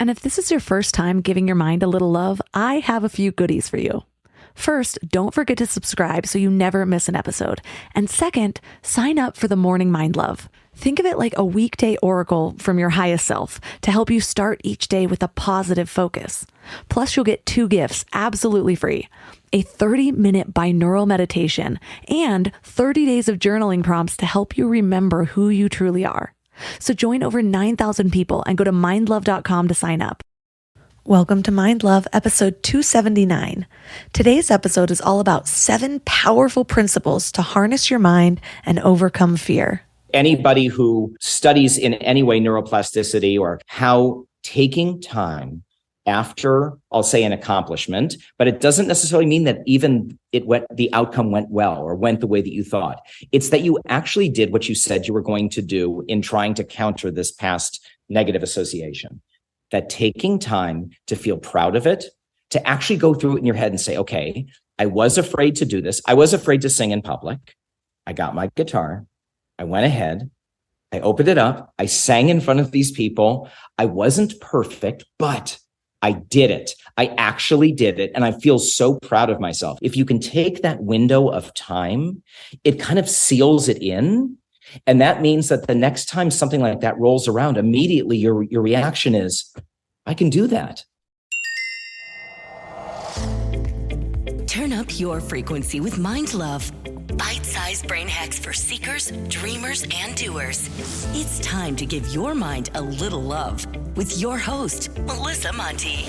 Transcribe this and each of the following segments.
And if this is your first time giving your mind a little love, I have a few goodies for you. First, don't forget to subscribe so you never miss an episode. And second, sign up for the Morning Mind Love. Think of it like a weekday oracle from your highest self to help you start each day with a positive focus. Plus, you'll get 2 gifts absolutely free: a 30-minute binaural meditation and 30 days of journaling prompts to help you remember who you truly are. So join over 9,000 people and go to mindlove.com to sign up. Welcome to Mind Love, episode 279. Today's episode is all about 7 powerful principles to harness your mind and overcome fear. Anybody who studies in any way neuroplasticity or how taking time after, I'll say, an accomplishment, but it doesn't necessarily mean that even the outcome went well or went the way that you thought. It's that you actually did what you said you were going to do in trying to counter this past negative association. That taking time to feel proud of it, to actually go through it in your head and say, okay, I was afraid to do this. I was afraid to sing in public. I got my guitar. I went ahead. I opened it up. I sang in front of these people. I wasn't perfect, but I did it. I actually did it. And I feel so proud of myself. If you can take that window of time, it kind of seals it in. And that means that the next time something like that rolls around, immediately your reaction is, I can do that. Turn up your frequency with Mind Love. Bite-sized brain hacks for seekers, dreamers, and doers. It's time to give your mind a little love with your host, Melissa Monti.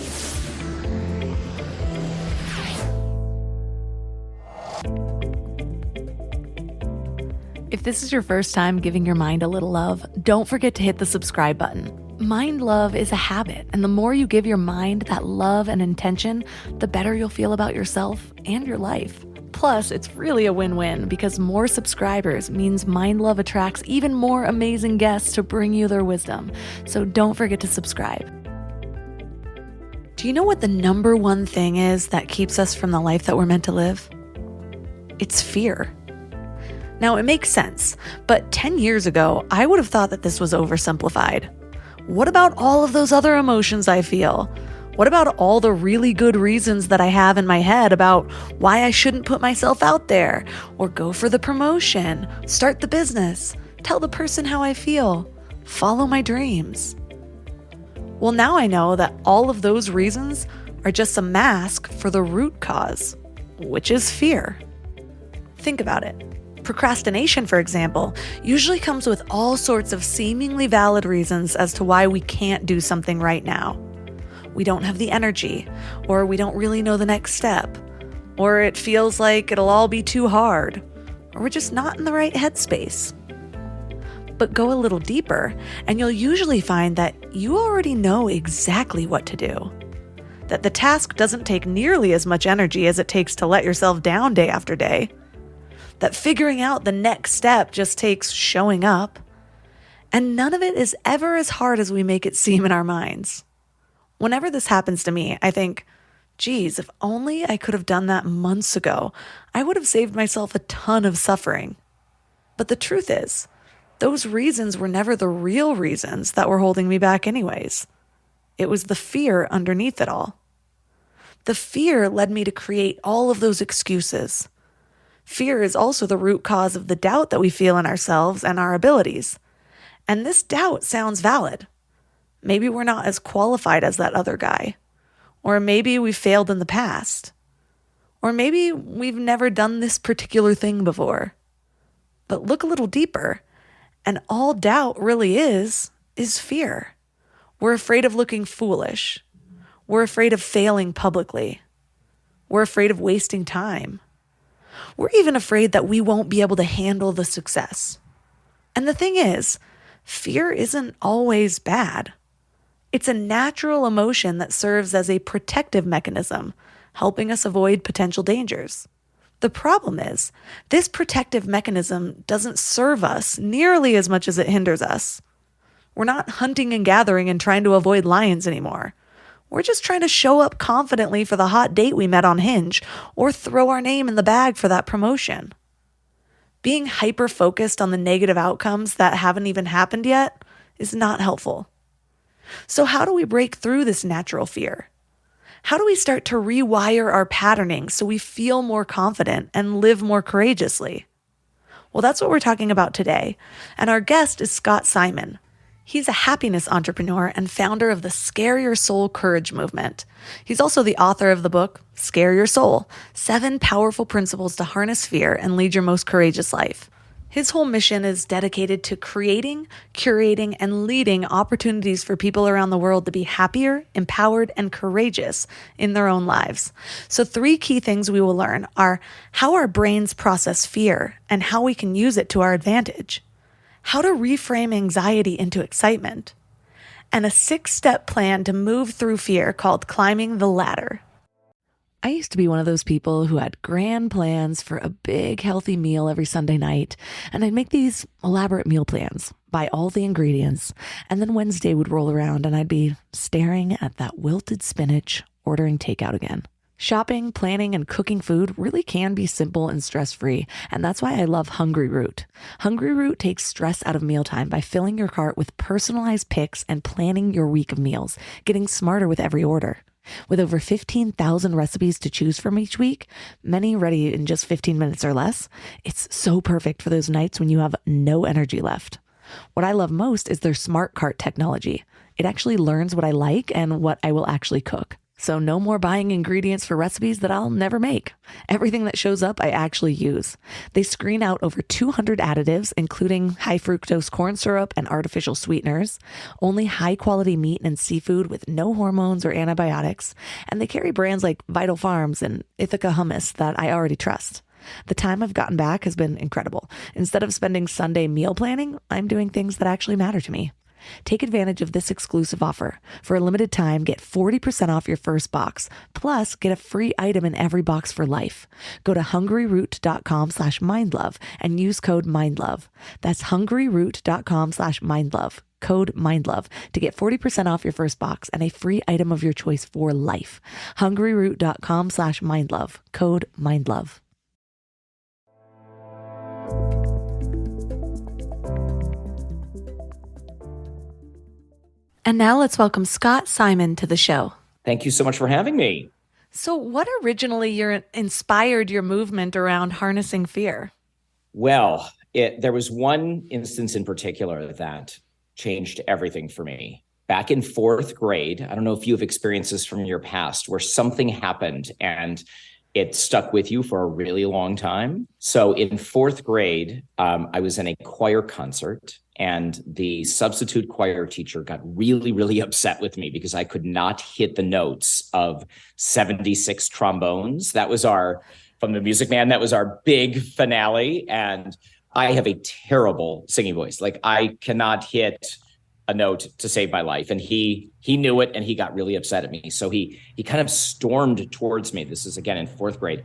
If this is your first time giving your mind a little love, don't forget to hit the subscribe button. Mind love is a habit, and the more you give your mind that love and intention, the better you'll feel about yourself and your life. Plus, it's really a win-win because more subscribers means Mind Love attracts even more amazing guests to bring you their wisdom. So don't forget to subscribe. Do you know what the number one thing is that keeps us from the life that we're meant to live? It's fear. Now, it makes sense, but 10 years ago, I would have thought that this was oversimplified. What about all of those other emotions I feel? What about all the really good reasons that I have in my head about why I shouldn't put myself out there, or go for the promotion, start the business, tell the person how I feel, follow my dreams? Well, now I know that all of those reasons are just a mask for the root cause, which is fear. Think about it. Procrastination, for example, usually comes with all sorts of seemingly valid reasons as to why we can't do something right now. We don't have the energy, or we don't really know the next step, or it feels like it'll all be too hard, or we're just not in the right headspace. But go a little deeper, and you'll usually find that you already know exactly what to do. That the task doesn't take nearly as much energy as it takes to let yourself down day after day. That figuring out the next step just takes showing up. And none of it is ever as hard as we make it seem in our minds. Whenever this happens to me, I think, geez, if only I could have done that months ago, I would have saved myself a ton of suffering. But the truth is, those reasons were never the real reasons that were holding me back anyways. It was the fear underneath it all. The fear led me to create all of those excuses. Fear is also the root cause of the doubt that we feel in ourselves and our abilities. And this doubt sounds valid. Maybe we're not as qualified as that other guy. Or maybe we failed in the past. Or maybe we've never done this particular thing before. But look a little deeper, and all doubt really is fear. We're afraid of looking foolish. We're afraid of failing publicly. We're afraid of wasting time. We're even afraid that we won't be able to handle the success. And the thing is, fear isn't always bad. It's a natural emotion that serves as a protective mechanism, helping us avoid potential dangers. The problem is, this protective mechanism doesn't serve us nearly as much as it hinders us. We're not hunting and gathering and trying to avoid lions anymore. We're just trying to show up confidently for the hot date we met on Hinge, or throw our name in the bag for that promotion. Being hyper-focused on the negative outcomes that haven't even happened yet is not helpful. So how do we break through this natural fear? How do we start to rewire our patterning so we feel more confident and live more courageously? Well, that's what we're talking about today. And our guest is Scott Simon. He's a happiness entrepreneur and founder of the Scare Your Soul Courage movement. He's also the author of the book, Scare Your Soul: 7 Powerful Principles to Harness Fear and Lead Your Most Courageous Life. His whole mission is dedicated to creating, curating, and leading opportunities for people around the world to be happier, empowered, and courageous in their own lives. So 3 key things we will learn are how our brains process fear and how we can use it to our advantage, how to reframe anxiety into excitement, and a 6-step plan to move through fear called climbing the ladder. I used to be one of those people who had grand plans for a big, healthy meal every Sunday night, and I'd make these elaborate meal plans, buy all the ingredients, and then Wednesday would roll around and I'd be staring at that wilted spinach, ordering takeout again. Shopping, planning, and cooking food really can be simple and stress-free, and that's why I love Hungry Root. Hungry Root takes stress out of mealtime by filling your cart with personalized picks and planning your week of meals, getting smarter with every order. With over 15,000 recipes to choose from each week, many ready in just 15 minutes or less, it's so perfect for those nights when you have no energy left. What I love most is their smart cart technology. It actually learns what I like and what I will actually cook. So no more buying ingredients for recipes that I'll never make. Everything that shows up, I actually use. They screen out over 200 additives, including high fructose corn syrup and artificial sweeteners, only high quality meat and seafood with no hormones or antibiotics, and they carry brands like Vital Farms and Ithaca Hummus that I already trust. The time I've gotten back has been incredible. Instead of spending Sunday meal planning, I'm doing things that actually matter to me. Take advantage of this exclusive offer. For a limited time, get 40% off your first box, plus get a free item in every box for life. Go to hungryroot.com/mindlove and use code MINDLOVE. That's hungryroot.com/mindlove, code MINDLOVE, to get 40% off your first box and a free item of your choice for life. hungryroot.com/mindlove, code MINDLOVE. And now let's welcome Scott Simon to the show. Thank you so much for having me. So what originally inspired your movement around harnessing fear? Well, there was one instance in particular that changed everything for me. Back in 4th grade, I don't know if you've experienced this from your past, where something happened and it stuck with you for a really long time. So in 4th grade, I was in a choir concert, and the substitute choir teacher got really, really upset with me because I could not hit the notes of 76 trombones. That was from the Music Man, that was our big finale. And I have a terrible singing voice. Like, I cannot hit a note to save my life. And he knew it, and he got really upset at me. So he kind of stormed towards me. This is again in 4th grade.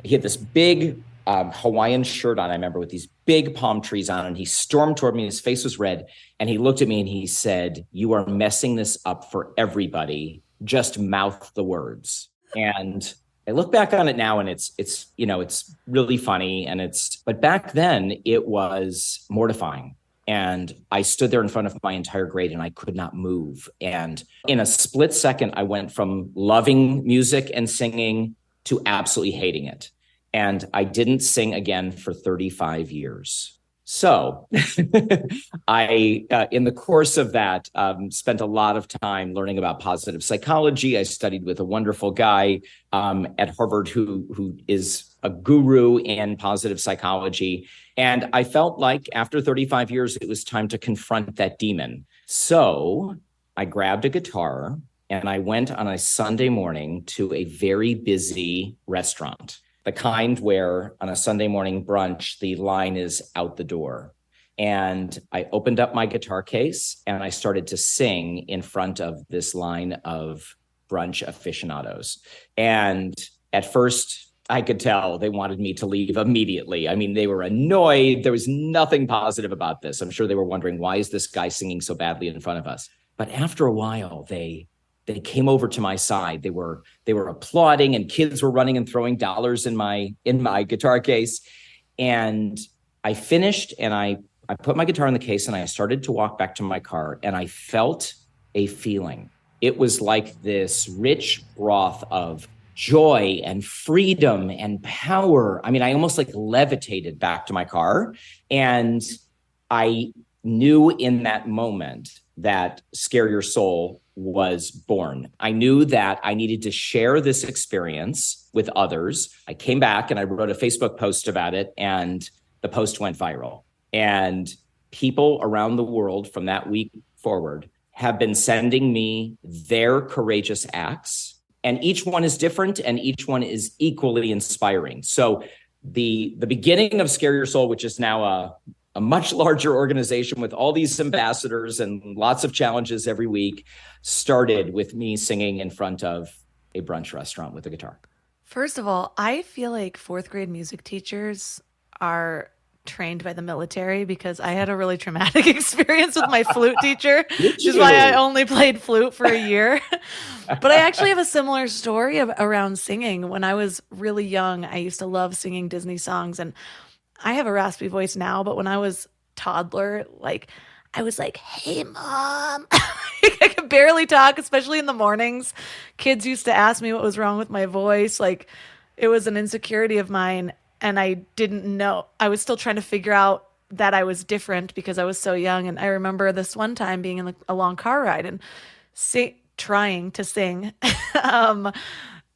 He had this big Hawaiian shirt on, I remember, with these big palm trees on, and he stormed toward me. His face was red, and he looked at me and he said, "You are messing this up for everybody. Just mouth the words." And I look back on it now, and it's really funny, but back then it was mortifying. And I stood there in front of my entire grade and I could not move. And in a split second, I went from loving music and singing to absolutely hating it. And I didn't sing again for 35 years. So I, in the course of that, spent a lot of time learning about positive psychology. I studied with a wonderful guy at Harvard who is a guru in positive psychology. And I felt like after 35 years, it was time to confront that demon. So I grabbed a guitar and I went on a Sunday morning to a very busy restaurant, the kind where on a Sunday morning brunch, the line is out the door. And I opened up my guitar case and I started to sing in front of this line of brunch aficionados. And at first, I could tell they wanted me to leave immediately. I mean, they were annoyed. There was nothing positive about this. I'm sure they were wondering, why is this guy singing so badly in front of us? But after a while, they came over to my side. They were applauding, and kids were running and throwing dollars in my guitar case. And I finished, and I put my guitar in the case, and I started to walk back to my car, and I felt a feeling. It was like this rich broth of joy and freedom and power. I mean, I almost like levitated back to my car. And I knew in that moment that Scare Your Soul was born. I knew that I needed to share this experience with others. I came back and I wrote a Facebook post about it, and the post went viral. And people around the world from that week forward have been sending me their courageous acts, and each one is different and each one is equally inspiring. So the beginning of Scare Your Soul, which is now a much larger organization with all these ambassadors and lots of challenges every week, started with me singing in front of a brunch restaurant with a guitar. First of all, I feel like fourth grade music teachers are trained by the military, because I had a really traumatic experience with my flute teacher, which is why I only played flute for a year. But I actually have a similar story around singing. When I was really young, I used to love singing Disney songs, and I have a raspy voice now, but when I was toddler, like I was like, "Hey, Mom." I could barely talk, especially in the mornings. Kids used to ask me what was wrong with my voice. Like, it was an insecurity of mine, and I didn't know. I was still trying to figure out that I was different because I was so young. And I remember this one time being in a long car ride and trying to sing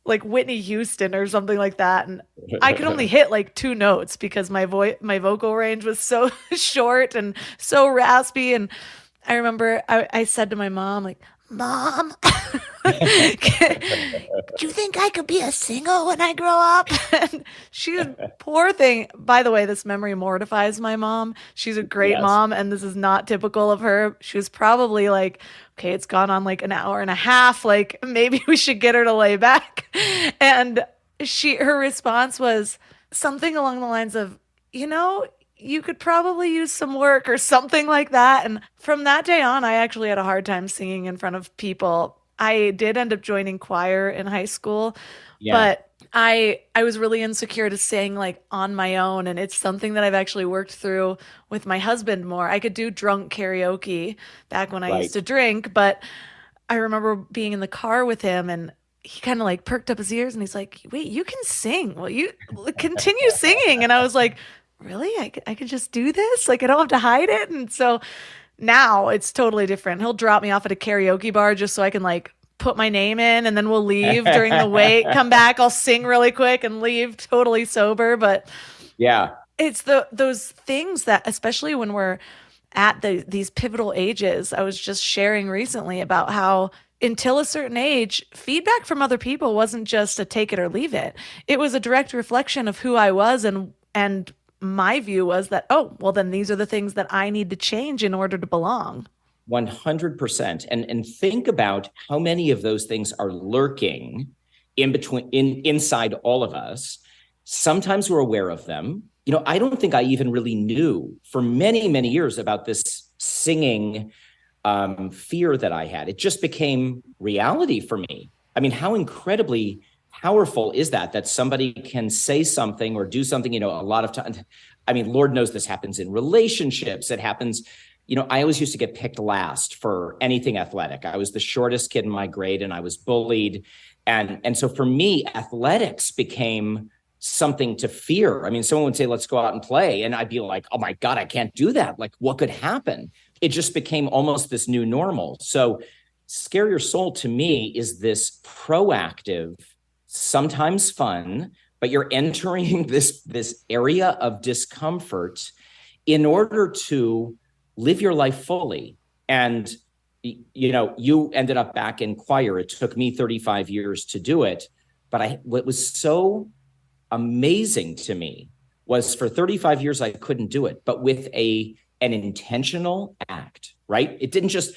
like Whitney Houston or something like that. And I could only hit like two notes because my vocal range was so short and so raspy. And I remember I said to my mom, like, "Mom, do you think I could be a singer when I grow up?" And she, poor thing. By the way, this memory mortifies my mom. She's a great mom, and this is not typical of her. She was probably like, "Okay, it's gone on like an hour and a half. Like, maybe we should get her to lay back." And her response was something along the lines of, "You could probably use some work," or something like that. And from that day on, I actually had a hard time singing in front of people. I did end up joining choir in high school, but I was really insecure to sing like on my own. And it's something that I've actually worked through with my husband more. I could do drunk karaoke back when I used to drink, but I remember being in the car with him, and he kind of like perked up his ears and he's like, "Wait, you can sing. Well, you continue singing." And I was like, "Really? I could just do this? Like, I don't have to hide it?" And so now it's totally different. He'll drop me off at a karaoke bar just so I can like put my name in, and then we'll leave during the wait, come back, I'll sing really quick and leave totally sober. But yeah, it's those things that, especially when we're at these pivotal ages. I was just sharing recently about how until a certain age, feedback from other people wasn't just a take it or leave it. It was a direct reflection of who I was, and my view was that, oh, well, then these are the things that I need to change in order to belong. 100%. And think about how many of those things are lurking inside all of us. Sometimes we're aware of them. I don't think I even really knew for many, many years about this singing fear that I had. It just became reality for me. I mean, how incredibly powerful is that somebody can say something or do something, a lot of times. I mean, Lord knows this happens in relationships. It happens, I always used to get picked last for anything athletic. I was the shortest kid in my grade and I was bullied. And so for me, athletics became something to fear. I mean, someone would say, "Let's go out and play." And I'd be like, "Oh my God, I can't do that. Like, what could happen?" It just became almost this new normal. So Scare Your Soul to me is this proactive, sometimes fun, but you're entering this area of discomfort in order to live your life fully. And, you ended up back in choir. It took me 35 years to do it. But what was so amazing to me was for 35 years, I couldn't do it, but with an intentional act, right?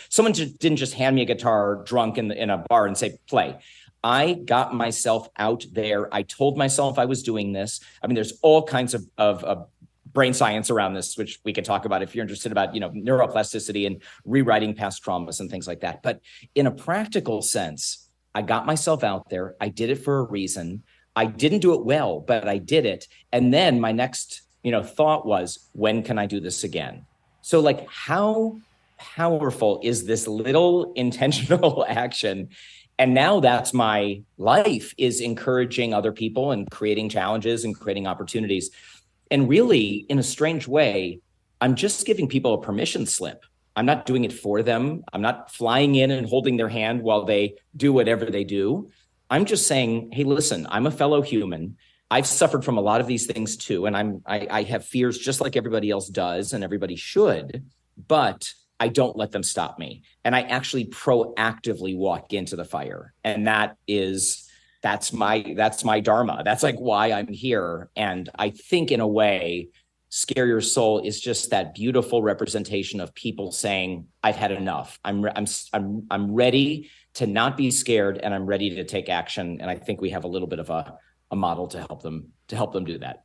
Someone didn't just hand me a guitar drunk in a bar and say, "Play." I got myself out there. I told myself I was doing this. I mean, there's all kinds of brain science around this, which we can talk about if you're interested about, neuroplasticity and rewriting past traumas and things like that. But in a practical sense, I got myself out there. I did it for a reason. I didn't do it well, but I did it. And then my next, thought was, when can I do this again? So like, how powerful is this little intentional action? And now that's my life, is encouraging other people and creating challenges and creating opportunities. And really, in a strange way, I'm just giving people a permission slip. I'm not doing it for them. I'm not flying in and holding their hand while they do whatever they do. I'm just saying, hey, listen, I'm a fellow human. I've suffered from a lot of these things too. And I have fears just like everybody else does, and everybody should, but I don't let them stop me. And I actually proactively walk into the fire. And that's my dharma. That's like why I'm here. And I think in a way, Scare Your Soul is just that beautiful representation of people saying, I've had enough. I'm ready to not be scared, and I'm ready to take action. And I think we have a little bit of a model to help them do that.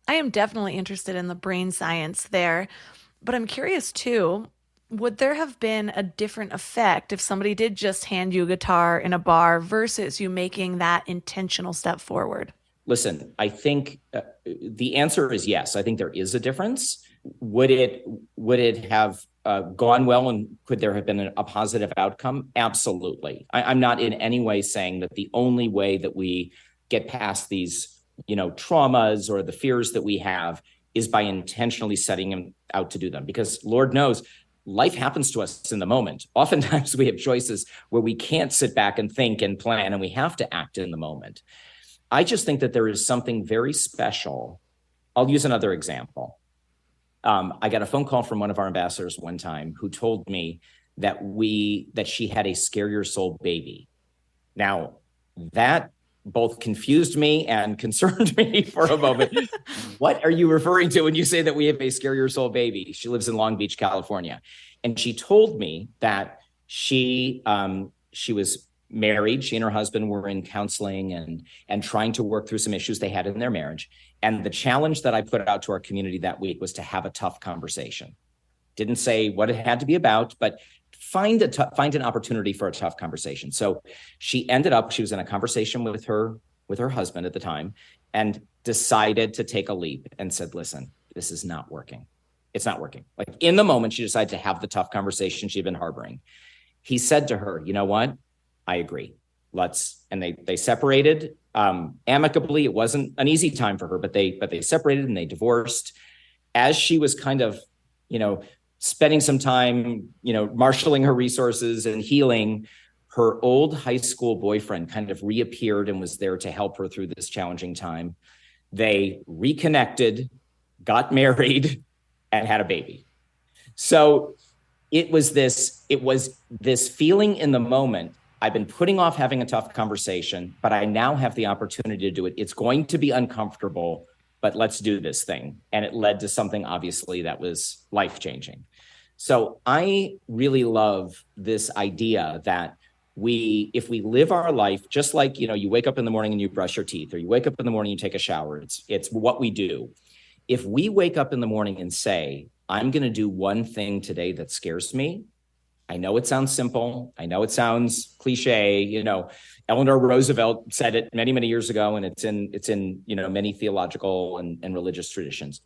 I am definitely interested in the brain science there, but I'm curious too, would there have been a different effect if somebody did just hand you a guitar in a bar versus you making that intentional step forward? Listen, I think the answer is yes. I think there is a difference. Would it have gone well, and could there have been a positive outcome? Absolutely. I'm not in any way saying that the only way that we get past these, traumas or the fears that we have is by intentionally setting them out to do them. Because Lord knows, life happens to us in the moment. Oftentimes we have choices where we can't sit back and think and plan, and we have to act in the moment. I just think that there is something very special. I'll use another example. I got a phone call from one of our ambassadors one time who told me that she had a Scare Your Soul baby. Now, that both confused me and concerned me for a moment. What are you referring to when you say that we have a Scare Your Soul baby? She lives in Long Beach, California. And she told me that she was married. She and her husband were in counseling and trying to work through some issues they had in their marriage. And the challenge that I put out to our community that week was to have a tough conversation. Didn't say what it had to be about, but find an opportunity for a tough conversation. So she was in a conversation with her husband at the time, and decided to take a leap and said, listen, this is not working. It's not working. Like, in the moment, she decided to have the tough conversation she'd been harboring. He said to her, you know what? I agree. And they separated amicably. It wasn't an easy time for her, but they separated and they divorced. As she was kind of, spending some time, marshaling her resources and healing, her old high school boyfriend kind of reappeared and was there to help her through this challenging time. They reconnected, got married, and had a baby. So it was this feeling in the moment. I've been putting off having a tough conversation, but I now have the opportunity to do it. It's going to be uncomfortable, but let's do this thing. And it led to something, obviously, that was life-changing. So I really love this idea that if we live our life, just like, you wake up in the morning and you brush your teeth, or you wake up in the morning and you take a shower, it's what we do. If we wake up in the morning and say, I'm going to do one thing today that scares me, I know it sounds simple. I know it sounds cliche. Eleanor Roosevelt said it many, many years ago, and it's in many theological and religious traditions.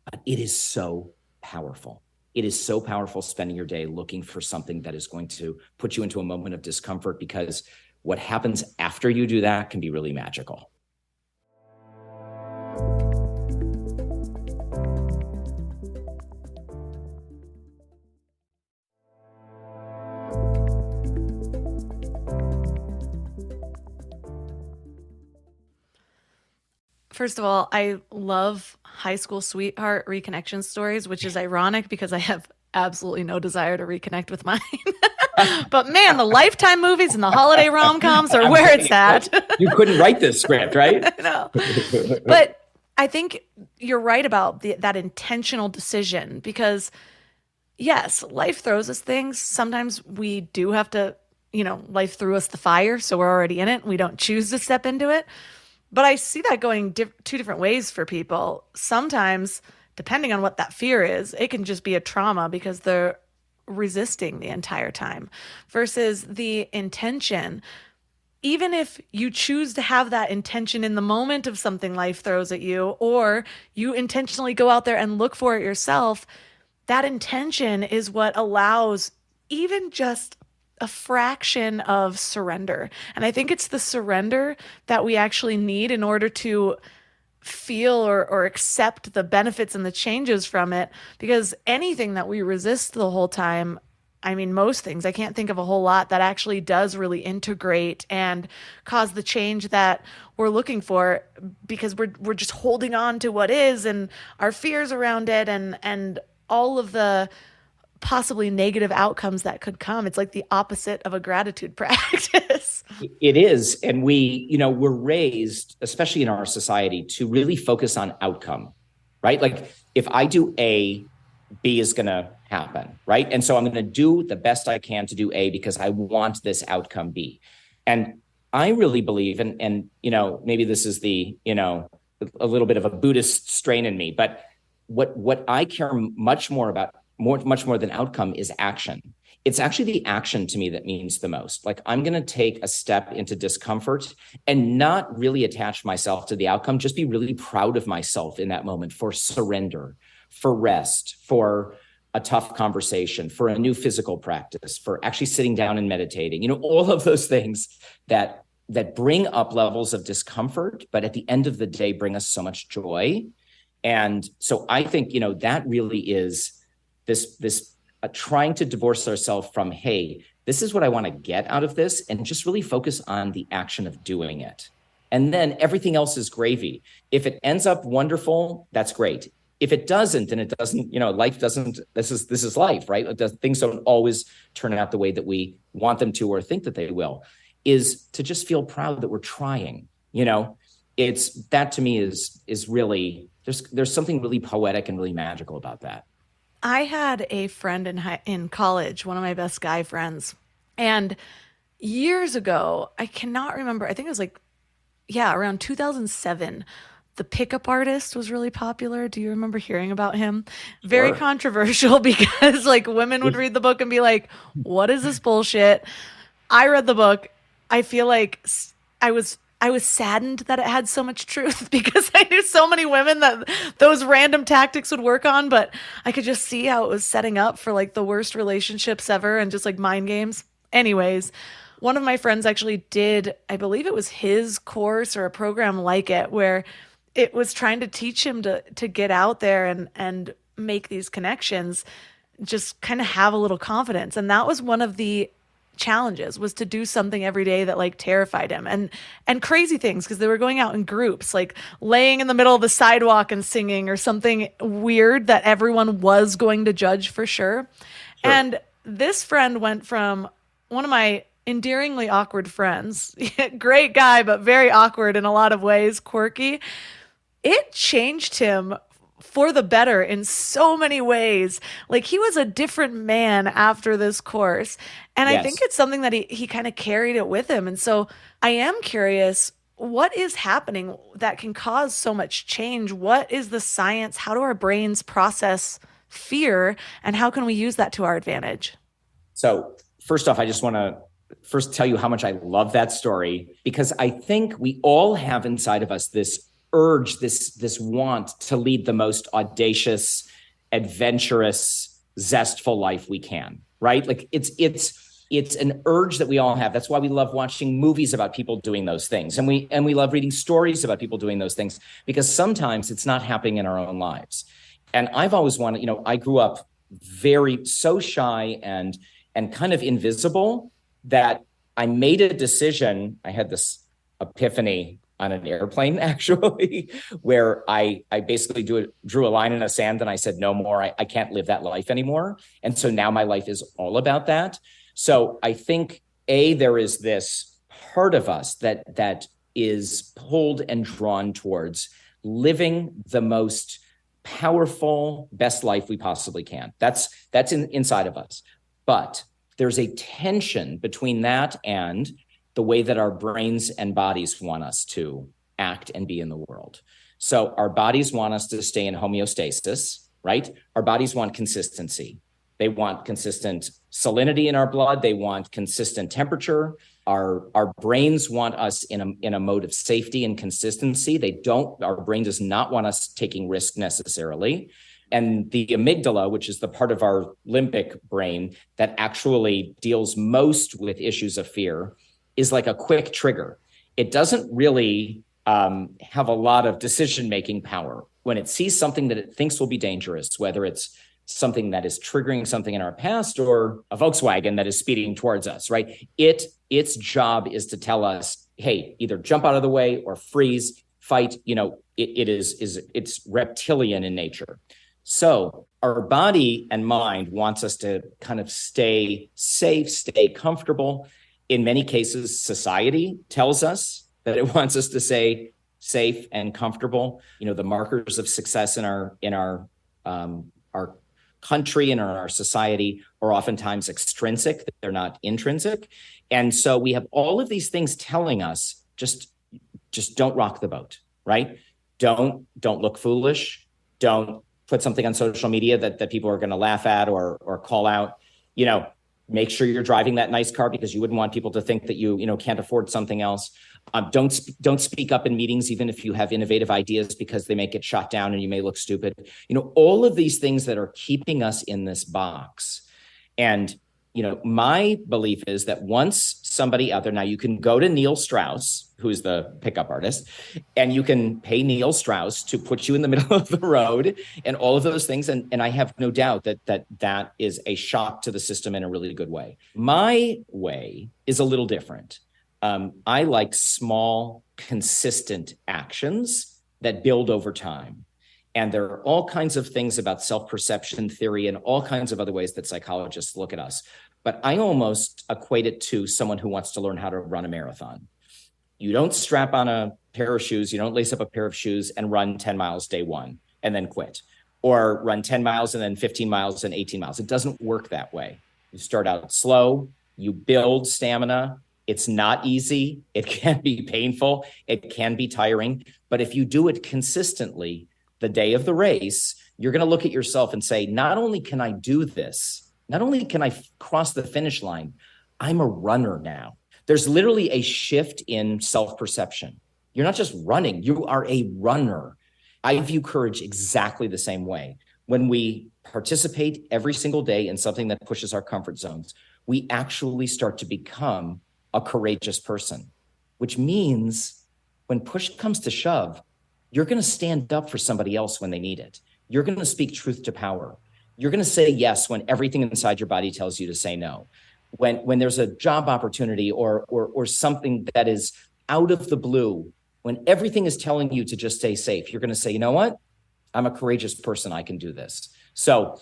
But it is so powerful. It is so powerful spending your day looking for something that is going to put you into a moment of discomfort, because what happens after you do that can be really magical. First of all, I love high school sweetheart reconnection stories, which is ironic because I have absolutely no desire to reconnect with mine. But man, the Lifetime movies and the holiday rom-coms are where it's at. You couldn't write this script, right? No. But I think you're right about that intentional decision, because yes, life throws us things. Sometimes we do have to, life threw us the fire, so we're already in it. We don't choose to step into it. But I see that going two different ways for people. Sometimes, depending on what that fear is, it can just be a trauma because they're resisting the entire time, versus the intention. Even if you choose to have that intention in the moment of something life throws at you, or you intentionally go out there and look for it yourself, that intention is what allows even just a fraction of surrender. And I think it's the surrender that we actually need in order to feel or accept the benefits and the changes from it. Because anything that we resist the whole time, I mean, most things, I can't think of a whole lot that actually does really integrate and cause the change that we're looking for, because we're just holding on to what is and our fears around it and all of the possibly negative outcomes that could come. It's like the opposite of a gratitude practice. It is. And we're raised, especially in our society, to really focus on outcome, right? Like if I do A, B is going to happen, right? And so I'm going to do the best I can to do A because I want this outcome B. And I really believe, and maybe this is a little bit of a Buddhist strain in me, but what I care much more about, much more than outcome, is action. It's actually the action to me that means the most. Like I'm going to take a step into discomfort and not really attach myself to the outcome, just be really proud of myself in that moment for surrender, for rest, for a tough conversation, for a new physical practice, for actually sitting down and meditating, all of those things that bring up levels of discomfort, but at the end of the day, bring us so much joy. And so I think, that really is this trying to divorce ourselves from, hey, this is what I want to get out of this, and just really focus on the action of doing it. And then everything else is gravy. If it ends up wonderful, that's great. If it doesn't, and it doesn't, life doesn't, this is life, right? Things don't always turn out the way that we want them to or think that they will, is to just feel proud that we're trying. It's that to me is really, there's something really poetic and really magical about that. I had a friend in college, one of my best guy friends, and years ago, I cannot remember, I think it was around 2007, the pickup artist was really popular. Do you remember hearing about him? Very Sure. Controversial because women would read the book and be like, what is this bullshit? I read the book. I feel like I was saddened that it had so much truth because I knew so many women that those random tactics would work on, but I could just see how it was setting up for the worst relationships ever and just mind games. Anyways, one of my friends actually did, I believe it was his course or a program like it, where it was trying to teach him to get out there and make these connections, just kind of have a little confidence. And that was one of the challenges, was to do something every day that terrified him, and crazy things, because they were going out in groups, laying in the middle of the sidewalk and singing, or something weird that everyone was going to judge for sure. And this friend went from one of my endearingly awkward friends, great guy, but very awkward in a lot of ways, quirky. It changed him for the better in so many ways. He was a different man after this course. And Yes. I think it's something that he kind of carried it with him. And so I am curious, what is happening that can cause so much change? What is the science? How do our brains process fear? And how can we use that to our advantage? So first off, I just want to first tell you how much I love that story, because I think we all have inside of us this urge, this want to lead the most audacious, adventurous, zestful life we can, right? It's an urge that we all have. That's why we love watching movies about people doing those things. And we love reading stories about people doing those things, because sometimes it's not happening in our own lives. And I've always wanted, I grew up so shy and kind of invisible, that I made a decision. I had this epiphany on an airplane, actually, where I basically drew a line in the sand, and I said, no more, I can't live that life anymore. And so now my life is all about that. So I think, there is this part of us that is pulled and drawn towards living the most powerful, best life we possibly can. That's inside of us. But there's a tension between that and the way that our brains and bodies want us to act and be in the world. So our bodies want us to stay in homeostasis, right? Our bodies want consistency. They want consistent salinity in our blood. They want consistent temperature. Our brains want us in a mode of safety and consistency. Our brain does not want us taking risk necessarily. And the amygdala, which is the part of our limbic brain that actually deals most with issues of fear, is like a quick trigger. It doesn't really have a lot of decision-making power. When it sees something that it thinks will be dangerous, whether it's something that is triggering something in our past or a Volkswagen that is speeding towards us, right? Its job is to tell us, hey, either jump out of the way or freeze, fight. It's reptilian in nature. So our body and mind wants us to kind of stay safe, stay comfortable. In many cases, society tells us that it wants us to stay safe and comfortable. The markers of success in our country and in our society are oftentimes extrinsic; they're not intrinsic. And so we have all of these things telling us just don't rock the boat, right? Don't look foolish. Don't put something on social media that people are going to laugh at or call out. Make sure you're driving that nice car because you wouldn't want people to think that you can't afford something else. Don't speak up in meetings, even if you have innovative ideas, because they may get shot down and you may look stupid. All of these things that are keeping us in this box. And, my belief is that once somebody out there, now you can go to Neil Strauss, who's the pickup artist, and you can pay Neil Strauss to put you in the middle of the road and all of those things. And I have no doubt that is a shock to the system in a really good way. My way is a little different. I like small, consistent actions that build over time. And there are all kinds of things about self-perception theory and all kinds of other ways that psychologists look at us. But I almost equate it to someone who wants to learn how to run a marathon. You don't strap on a pair of shoes, you don't lace up a pair of shoes and run 10 miles day one and then quit, or run 10 miles and then 15 miles and 18 miles. It doesn't work that way. You start out slow, you build stamina. It's not easy. It can be painful. It can be tiring. But if you do it consistently, the day of the race, you're going to look at yourself and say, not only can I do this, not only can I cross the finish line, I'm a runner now. There's literally a shift in self-perception. You're not just running, you are a runner. I view courage exactly the same way. When we participate every single day in something that pushes our comfort zones, we actually start to become a courageous person, which means when push comes to shove, you're going to stand up for somebody else when they need it. You're going to speak truth to power. You're going to say yes when everything inside your body tells you to say no. When there's a job opportunity or something that is out of the blue, when everything is telling you to just stay safe, you're going to say, you know what? I'm a courageous person. I can do this. So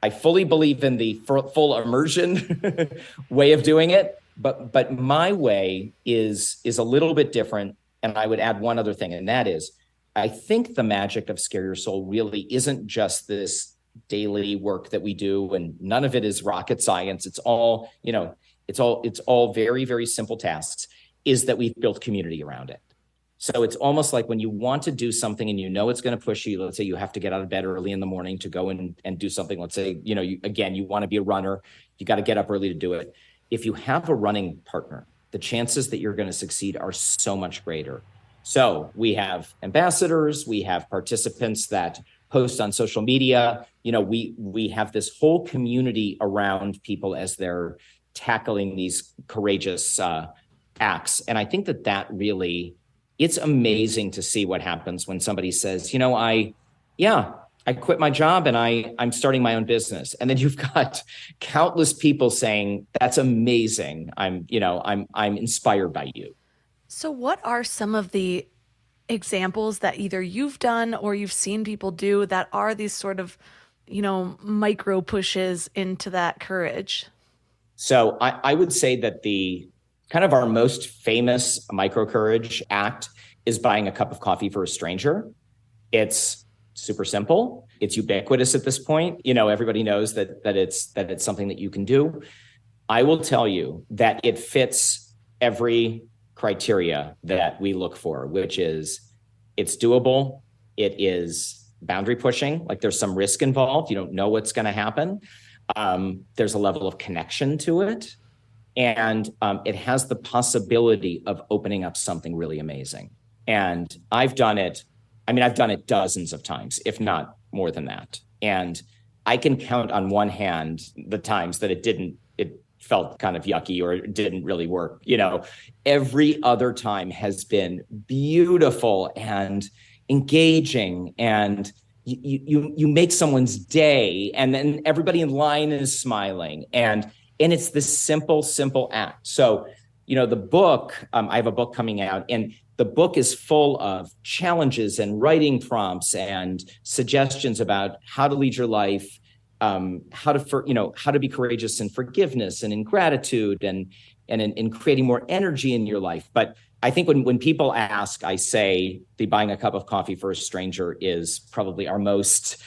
I fully believe in the full immersion way of doing it. But my way is a little bit different. And I would add one other thing, and that is, I think the magic of Scare Your Soul really isn't just this daily work that we do, and none of it is rocket science. It's all, it's all very, very simple tasks, is that we've built community around it. So it's almost like when you want to do something and it's going to push you, let's say you have to get out of bed early in the morning to go and do something. Let's say, you want to be a runner, you got to get up early to do it. If you have a running partner, the chances that you're going to succeed are so much greater. So we have ambassadors, we have participants that post on social media. We have this whole community around people as they're tackling these courageous acts. And I think that really, it's amazing to see what happens when somebody says, I quit my job and I'm starting my own business. And then you've got countless people saying, that's amazing. I'm inspired by you. So what are some of the examples that either you've done or you've seen people do that are these sort of, micro pushes into that courage? So I would say that the kind of our most famous micro courage act is buying a cup of coffee for a stranger. It's super simple. It's ubiquitous at this point. Everybody knows that it's something that you can do. I will tell you that it fits every criteria that we look for, which is it's doable. It is boundary pushing. Like there's some risk involved. You don't know what's going to happen. There's a level of connection to it. And it has the possibility of opening up something really amazing. And I've done it dozens of times, if not more than that. And I can count on one hand the times that it felt kind of yucky or it didn't really work. Every other time has been beautiful and engaging, and you make someone's day, and then everybody in line is smiling, and it's this simple act. So, the book, I have a book coming out, and the book is full of challenges and writing prompts and suggestions about how to lead your life, how to be courageous in forgiveness and in gratitude and in creating more energy in your life. But I think when people ask, I say the buying a cup of coffee for a stranger is probably our most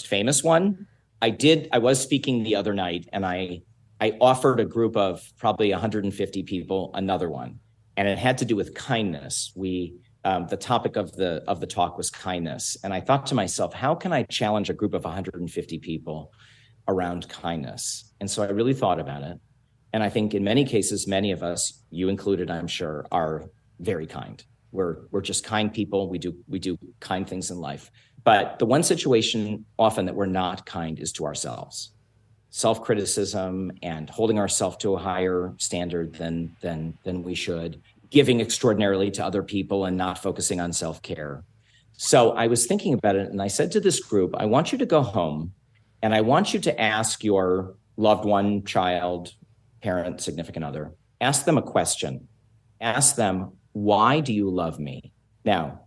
famous one. I was speaking the other night, and I offered a group of probably 150 people another one, and it had to do with kindness. The topic of the talk was kindness, and I thought to myself, how can I challenge a group of 150 people around kindness? And so I really thought about it. And I think in many cases, many of us, you included, I'm sure, are very kind. We're just kind people. We do kind things in life. But the one situation often that we're not kind is to ourselves. Self-criticism and holding ourselves to a higher standard than we should, giving extraordinarily to other people and not focusing on self-care. So I was thinking about it, and I said to this group, I want you to go home and I want you to ask your loved one, child, parent, significant other, ask them a question. Ask them, why do you love me? Now,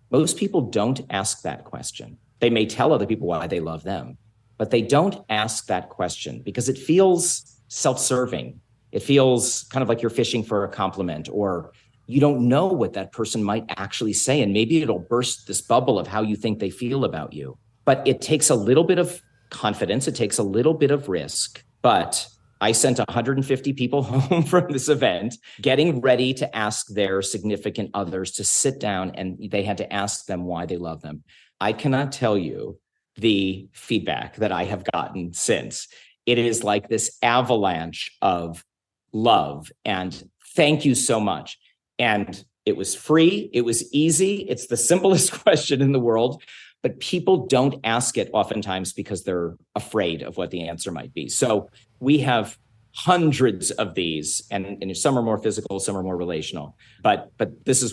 most people don't ask that question. They may tell other people why they love them, but they don't ask that question because it feels self-serving. It feels kind of like you're fishing for a compliment, or you don't know what that person might actually say. And maybe it'll burst this bubble of how you think they feel about you. But it takes a little bit of confidence. It takes a little bit of risk. But I sent 150 people home from this event, getting ready to ask their significant others to sit down, and they had to ask them why they love them. I cannot tell you the feedback that I have gotten since. It is like this avalanche of love and thank you so much. And it was free. It was easy. It's the simplest question in the world, but people don't ask it oftentimes because they're afraid of what the answer might be. So we have hundreds of these, and some are more physical, some are more relational. But this is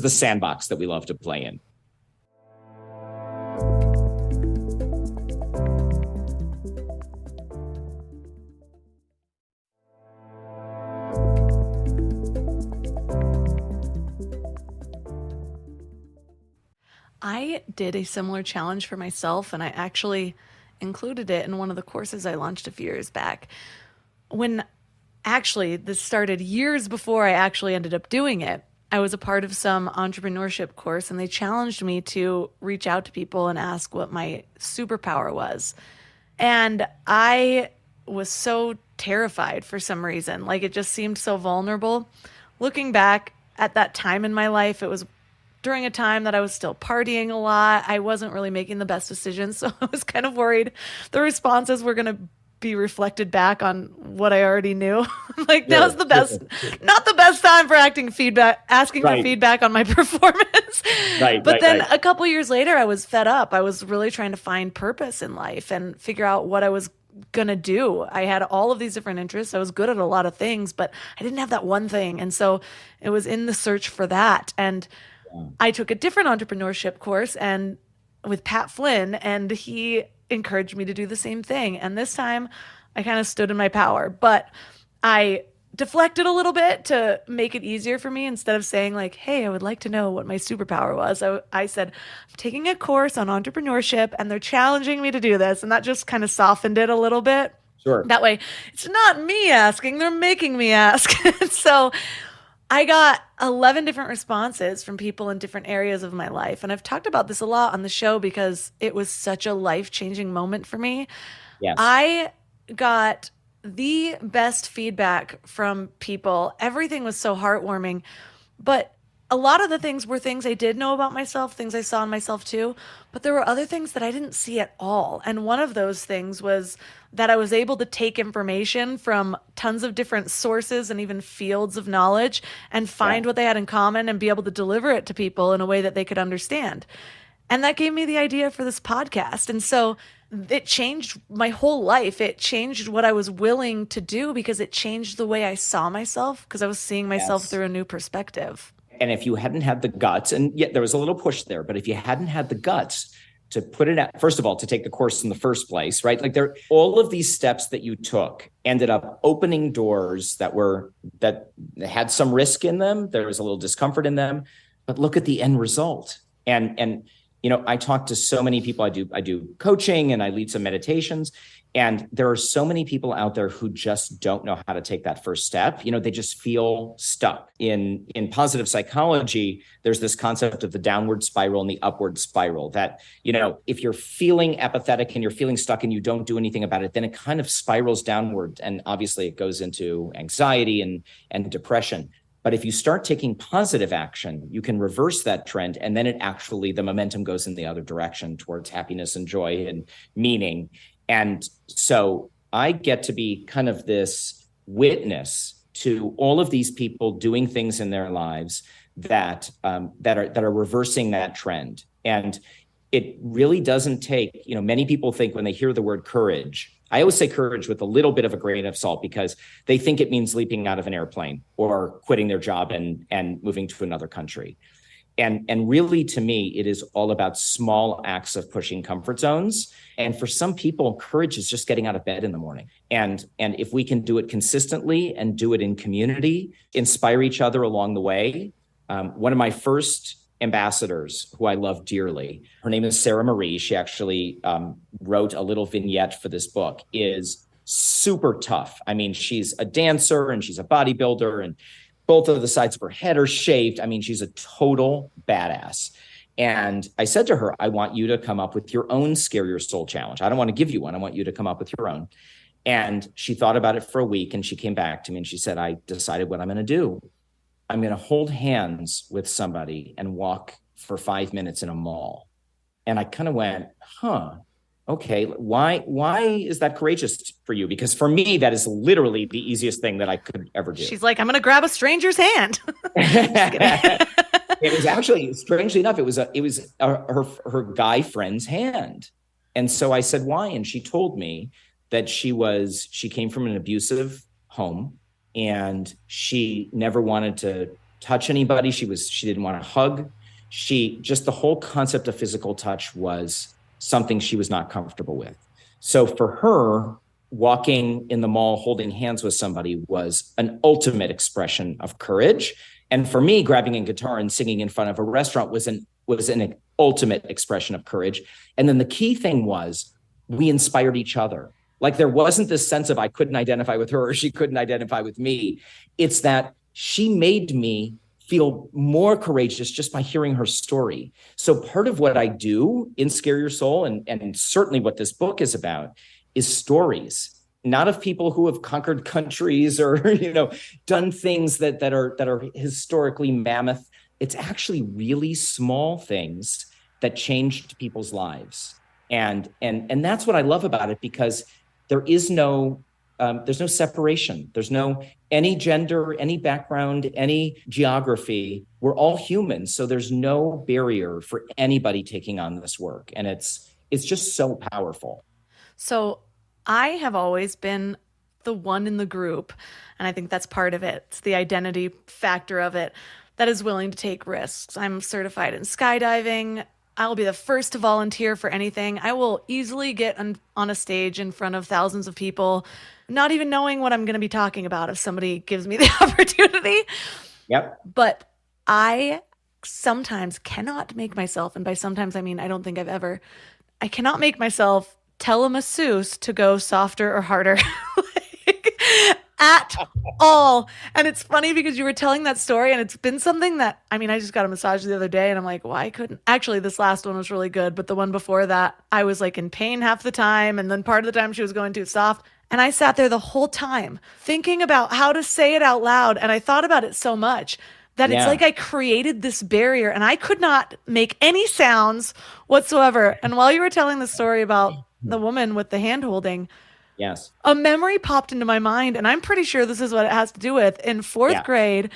the sandbox that we love to play in. I did a similar challenge for myself, and I actually included it in one of the courses I launched a few years back. This started years before I actually ended up doing it. I was a part of some entrepreneurship course, and they challenged me to reach out to people and ask what my superpower was. And I was so terrified for some reason. Like, it just seemed so vulnerable. Looking back at that time in my life, it was during a time that I was still partying a lot. I wasn't really making the best decisions, so I was kind of worried the responses were going to be reflected back on what I already knew. Now's the best, not the best time for asking for feedback on my performance. But then a couple years later, I was fed up. I was really trying to find purpose in life and figure out what I was going to do. I had all of these different interests. I was good at a lot of things, but I didn't have that one thing. And so it was in the search for that. And I took a different entrepreneurship course and with Pat Flynn, and he encouraged me to do the same thing. And this time I kind of stood in my power, but I deflected a little bit to make it easier for me. Instead of saying like, hey, I would like to know what my superpower was, I said, I'm taking a course on entrepreneurship and they're challenging me to do this. And that just kind of softened it a little bit. Sure. That way it's not me asking, they're making me ask. So I got 11 different responses from people in different areas of my life. And I've talked about this a lot on the show because it was such a life-changing moment for me. Yes. I got the best feedback from people. Everything was so heartwarming. But a lot of the things were things I did know about myself, things I saw in myself too. But there were other things that I didn't see at all. And one of those things was that I was able to take information from tons of different sources and even fields of knowledge and find what they had in common and be able to deliver it to people in a way that they could understand. And that gave me the idea for this podcast. And so it changed my whole life. It changed what I was willing to do because it changed the way I saw myself because I was seeing myself Yes. through a new perspective. And if you hadn't had the guts, and yet there was a little push there, but if you hadn't had the guts to put it out, first of all, to take the course in the first place, right? Like all of these steps that you took ended up opening doors that had some risk in them. There was a little discomfort in them, but look at the end result. And I talk to so many people. I do coaching and I lead some meditations. And there are so many people out there who just don't know how to take that first step. They just feel stuck. In positive psychology, there's this concept of the downward spiral and the upward spiral that, if you're feeling apathetic and you're feeling stuck and you don't do anything about it, then it kind of spirals downward. And obviously it goes into anxiety and depression. But if you start taking positive action, you can reverse that trend. And then the momentum goes in the other direction towards happiness and joy and meaning. And so I get to be kind of this witness to all of these people doing things in their lives that are reversing that trend. And it really doesn't take, many people think when they hear the word courage, I always say courage with a little bit of a grain of salt because they think it means leaping out of an airplane or quitting their job and moving to another country. And really, to me, it is all about small acts of pushing comfort zones. And for some people, courage is just getting out of bed in the morning. And if we can do it consistently and do it in community, inspire each other along the way. One of my first ambassadors, who I love dearly, her name is Sarah Marie. She actually wrote a little vignette for this book, is super tough. I mean, she's a dancer and she's a bodybuilder and both of the sides of her head are shaved. I mean, she's a total badass. And I said to her, I want you to come up with your own Scare Your Soul challenge. I don't want to give you one. I want you to come up with your own. And she thought about it for a week and she came back to me and she said, I decided what I'm going to do. I'm going to hold hands with somebody and walk for 5 minutes in a mall. And I kind of went, okay, why is that courageous for you? Because for me, that is literally the easiest thing that I could ever do. She's like, I'm going to grab a stranger's hand. It was actually, strangely enough, it was her guy friend's hand. And so I said, why? And she told me that she came from an abusive home and she never wanted to touch anybody. She didn't want to hug. Just the whole concept of physical touch was something she was not comfortable with. So for her, walking in the mall, holding hands with somebody was an ultimate expression of courage. And for me, grabbing a guitar and singing in front of a restaurant was an ultimate expression of courage. And then the key thing was we inspired each other. Like there wasn't this sense of I couldn't identify with her or she couldn't identify with me. It's that she made me feel more courageous just by hearing her story. So part of what I do in Scare Your Soul, and certainly what this book is about, is stories, not of people who have conquered countries or done things that are historically mammoth. It's actually really small things that changed people's lives. And that's what I love about it, because there's no separation. There's no any gender, any background, any geography. We're all humans. So there's no barrier for anybody taking on this work. And it's just so powerful. So I have always been the one in the group, and I think that's part of it. It's the identity factor of it that is willing to take risks. I'm certified in skydiving. I'll be the first to volunteer for anything. I will easily get on a stage in front of thousands of people, not even knowing what I'm going to be talking about if somebody gives me the opportunity. Yep. But I sometimes cannot make myself, and by sometimes I mean I don't think I cannot make myself tell a masseuse to go softer or harder. At all. And it's funny because you were telling that story and it's been something that, I just got a massage the other day and I'm like, why couldn't, actually this last one was really good. But the one before that, I was like in pain half the time. And then part of the time she was going too soft. And I sat there the whole time thinking about how to say it out loud. And I thought about it so much that it's like I created this barrier and I could not make any sounds whatsoever. And while you were telling the story about the woman with the hand holding, yes, a memory popped into my mind, and I'm pretty sure this is what it has to do with. In fourth grade,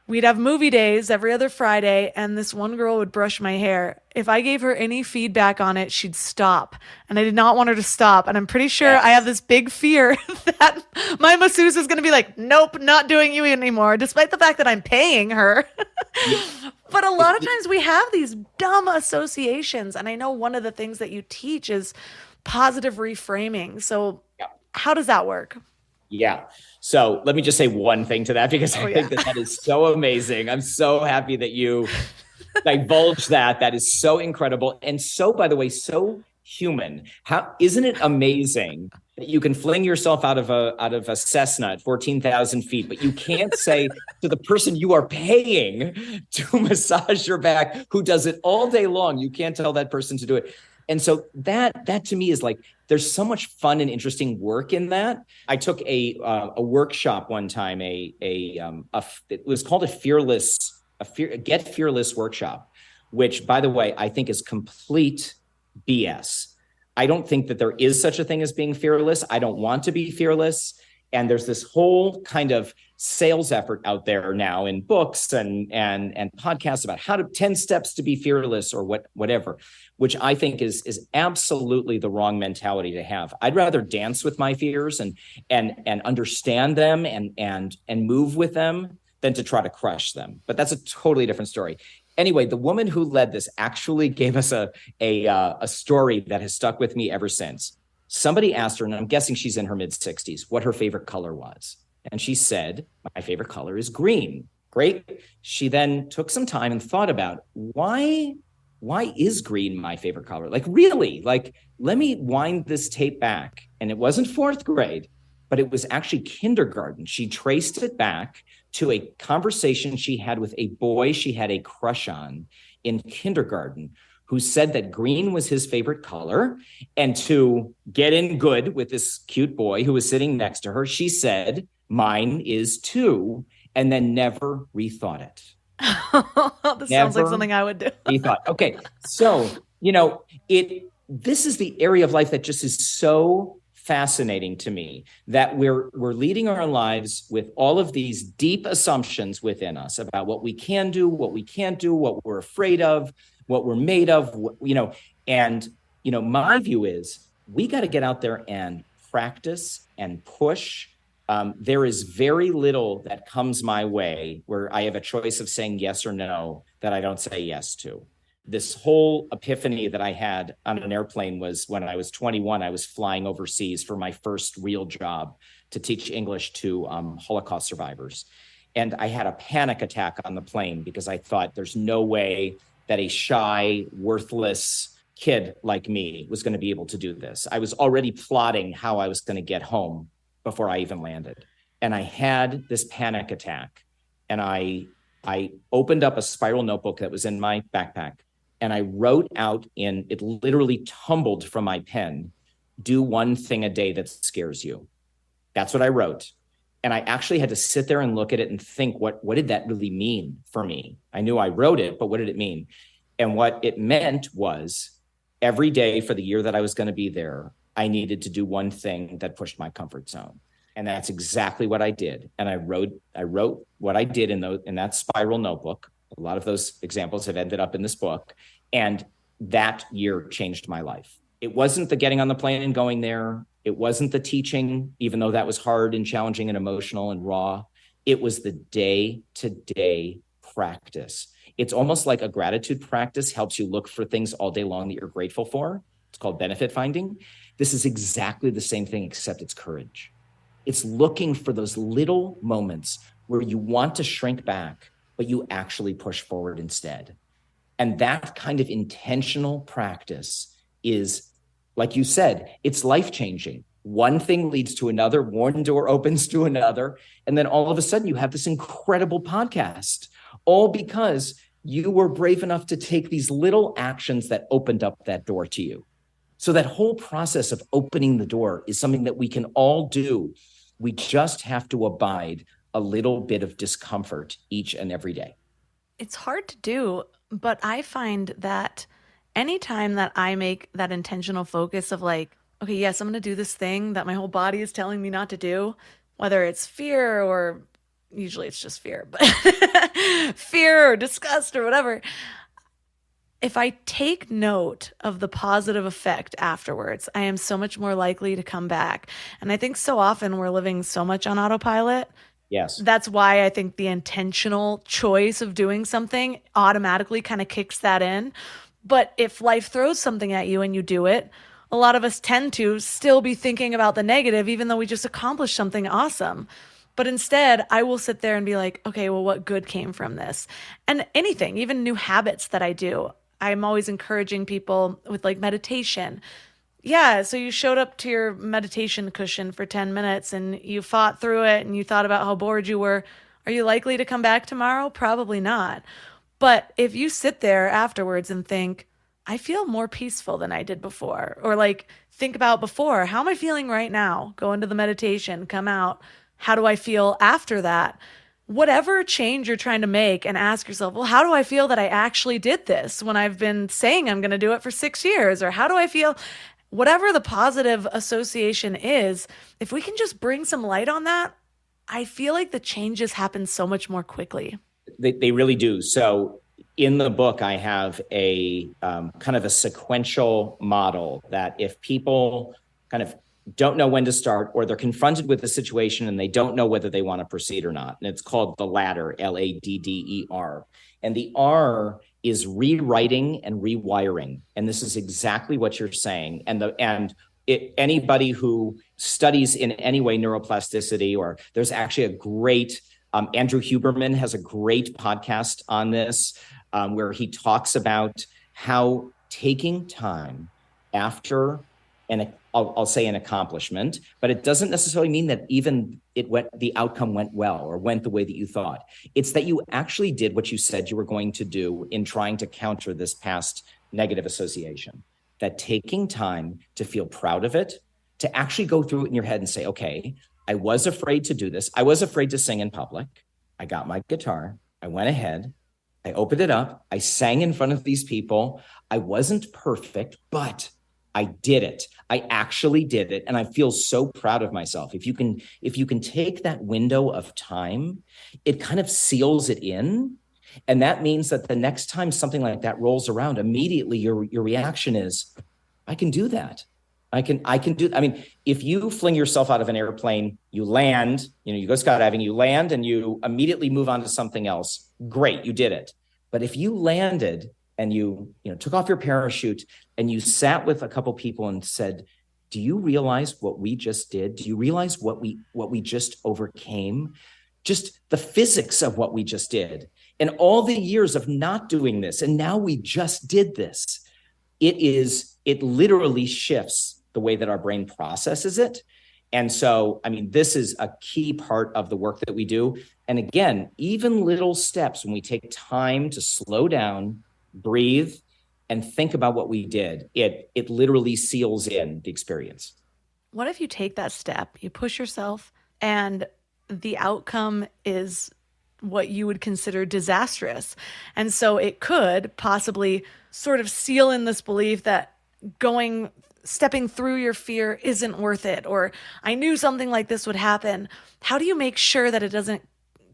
we'd have movie days every other Friday, and this one girl would brush my hair. If I gave her any feedback on it, she'd stop. And I did not want her to stop. And I'm pretty sure I have Yes. this big fear that my masseuse is going to be like, nope, not doing you anymore, despite the fact that I'm paying her. Yeah. But a lot of times we have these dumb associations. And I know one of the things that you teach is positive reframing. So, how does that work? Yeah. So let me just say one thing to that, because Oh, I yeah. think that is so amazing. I'm so happy that you divulge that. That is so incredible. And so, by the way, so human. How isn't it amazing that you can fling yourself out of a Cessna at 14,000 feet, but you can't say to the person you are paying to massage your back, who does it all day long, you can't tell that person to do it. And so that to me is like, there's so much fun and interesting work in that. I took a workshop one time, it was called a Get Fearless workshop, which, by the way, I think is complete BS. I don't think that there is such a thing as being fearless. I don't want to be fearless. And there's this whole kind of sales effort out there now in books and podcasts about how to 10 steps to be fearless or whatever, which I think is absolutely the wrong mentality to have. I'd rather dance with my fears and understand them and move with them than to try to crush them. But that's a totally different story. Anyway, the woman who led this actually gave us a story that has stuck with me ever since. Somebody asked her, and I'm guessing she's in her mid-60s, what her favorite color was. And she said, my favorite color is green. Great. She then took some time and thought about why is green my favorite color? Like, really? Like, let me wind this tape back. And it wasn't fourth grade, but it was actually kindergarten. She traced it back to a conversation she had with a boy she had a crush on in kindergarten, who said that green was his favorite color. And to get in good with this cute boy who was sitting next to her, she said, mine is too, and then never rethought it. This sounds like something I would do. Rethought. Okay. So, this is the area of life that just is so fascinating to me, that we're leading our lives with all of these deep assumptions within us about what we can do, what we can't do, what we're afraid of, what we're made of, my view is we got to get out there and practice and push. There is very little that comes my way where I have a choice of saying yes or no that I don't say yes to. This whole epiphany that I had on an airplane was when I was 21. I was flying overseas for my first real job to teach English to Holocaust survivors. And I had a panic attack on the plane because I thought there's no way that a shy, worthless kid like me was going to be able to do this. I was already plotting how I was going to get home before I even landed. And I had this panic attack. And I opened up a spiral notebook that was in my backpack. And I wrote out it literally tumbled from my pen, do one thing a day that scares you. That's what I wrote. And I actually had to sit there and look at it and think, what did that really mean for me? I knew I wrote it, but what did it mean? And what it meant was every day for the year that I was going to be there, I needed to do one thing that pushed my comfort zone. And that's exactly what I did. And I wrote what I did in that spiral notebook. A lot of those examples have ended up in this book. And that year changed my life. It wasn't the getting on the plane and going there. It wasn't the teaching, even though that was hard and challenging and emotional and raw. It was the day-to-day practice. It's almost like a gratitude practice helps you look for things all day long that you're grateful for. It's called benefit finding. This is exactly the same thing, except it's courage. It's looking for those little moments where you want to shrink back, but you actually push forward instead. And that kind of intentional practice is, like you said, it's life-changing. One thing leads to another, one door opens to another, and then all of a sudden you have this incredible podcast, all because you were brave enough to take these little actions that opened up that door to you. So that whole process of opening the door is something that we can all do. We just have to abide a little bit of discomfort each and every day. It's hard to do, but I find that anytime that I make that intentional focus of like, okay, yes, I'm going to do this thing that my whole body is telling me not to do, whether it's fear or, usually it's just fear, but fear or disgust or whatever. If I take note of the positive effect afterwards, I am so much more likely to come back. And I think so often we're living so much on autopilot. Yes. That's why I think the intentional choice of doing something automatically kind of kicks that in. But if life throws something at you and you do it, a lot of us tend to still be thinking about the negative, even though we just accomplished something awesome. But instead, I will sit there and be like, okay, well, what good came from this? And anything, even new habits that I do, I'm always encouraging people with like meditation. Yeah, so you showed up to your meditation cushion for 10 minutes and you fought through it and you thought about how bored you were. Are you likely to come back tomorrow? Probably not. But if you sit there afterwards and think, I feel more peaceful than I did before, or like think about before, how am I feeling right now? Go into the meditation, come out. How do I feel after that? Whatever change you're trying to make, and ask yourself, well, how do I feel that I actually did this when I've been saying I'm going to do it for 6 years? Or how do I feel? Whatever the positive association is, if we can just bring some light on that, I feel like the changes happen so much more quickly. They really do. So in the book, I have a kind of a sequential model that if people kind of don't know when to start, or they're confronted with a situation and they don't know whether they want to proceed or not. And it's called the ladder, LADDER. And the R is rewriting and rewiring. And this is exactly what you're saying. Anybody who studies in any way neuroplasticity, or there's actually a great, Andrew Huberman has a great podcast on this, where he talks about how taking time after I'll say an accomplishment, but it doesn't necessarily mean that even the outcome went well or went the way that you thought. It's that you actually did what you said you were going to do in trying to counter this past negative association. That taking time to feel proud of it, to actually go through it in your head and say, okay, I was afraid to do this. I was afraid to sing in public. I got my guitar. I went ahead. I opened it up. I sang in front of these people. I wasn't perfect, but I did it. I actually did it. And I feel so proud of myself. If you can take that window of time, it kind of seals it in. And that means that the next time something like that rolls around, immediately your reaction is, I can do that. I mean, if you fling yourself out of an airplane, you land, you go skydiving, you land and you immediately move on to something else. Great, you did it. But if you landed and you took off your parachute and you sat with a couple people and said, do you realize what we just did? Do you realize what we just overcame? Just the physics of what we just did and all the years of not doing this. And now we just did this. It literally shifts the way that our brain processes it. And so, I mean, this is a key part of the work that we do. And again, even little steps, when we take time to slow down, breathe, and think about what we did, it literally seals in the experience. What if you take that step, you push yourself, and the outcome is what you would consider disastrous? And so it could possibly sort of seal in this belief that stepping through your fear isn't worth it, or I knew something like this would happen. How do you make sure that it doesn't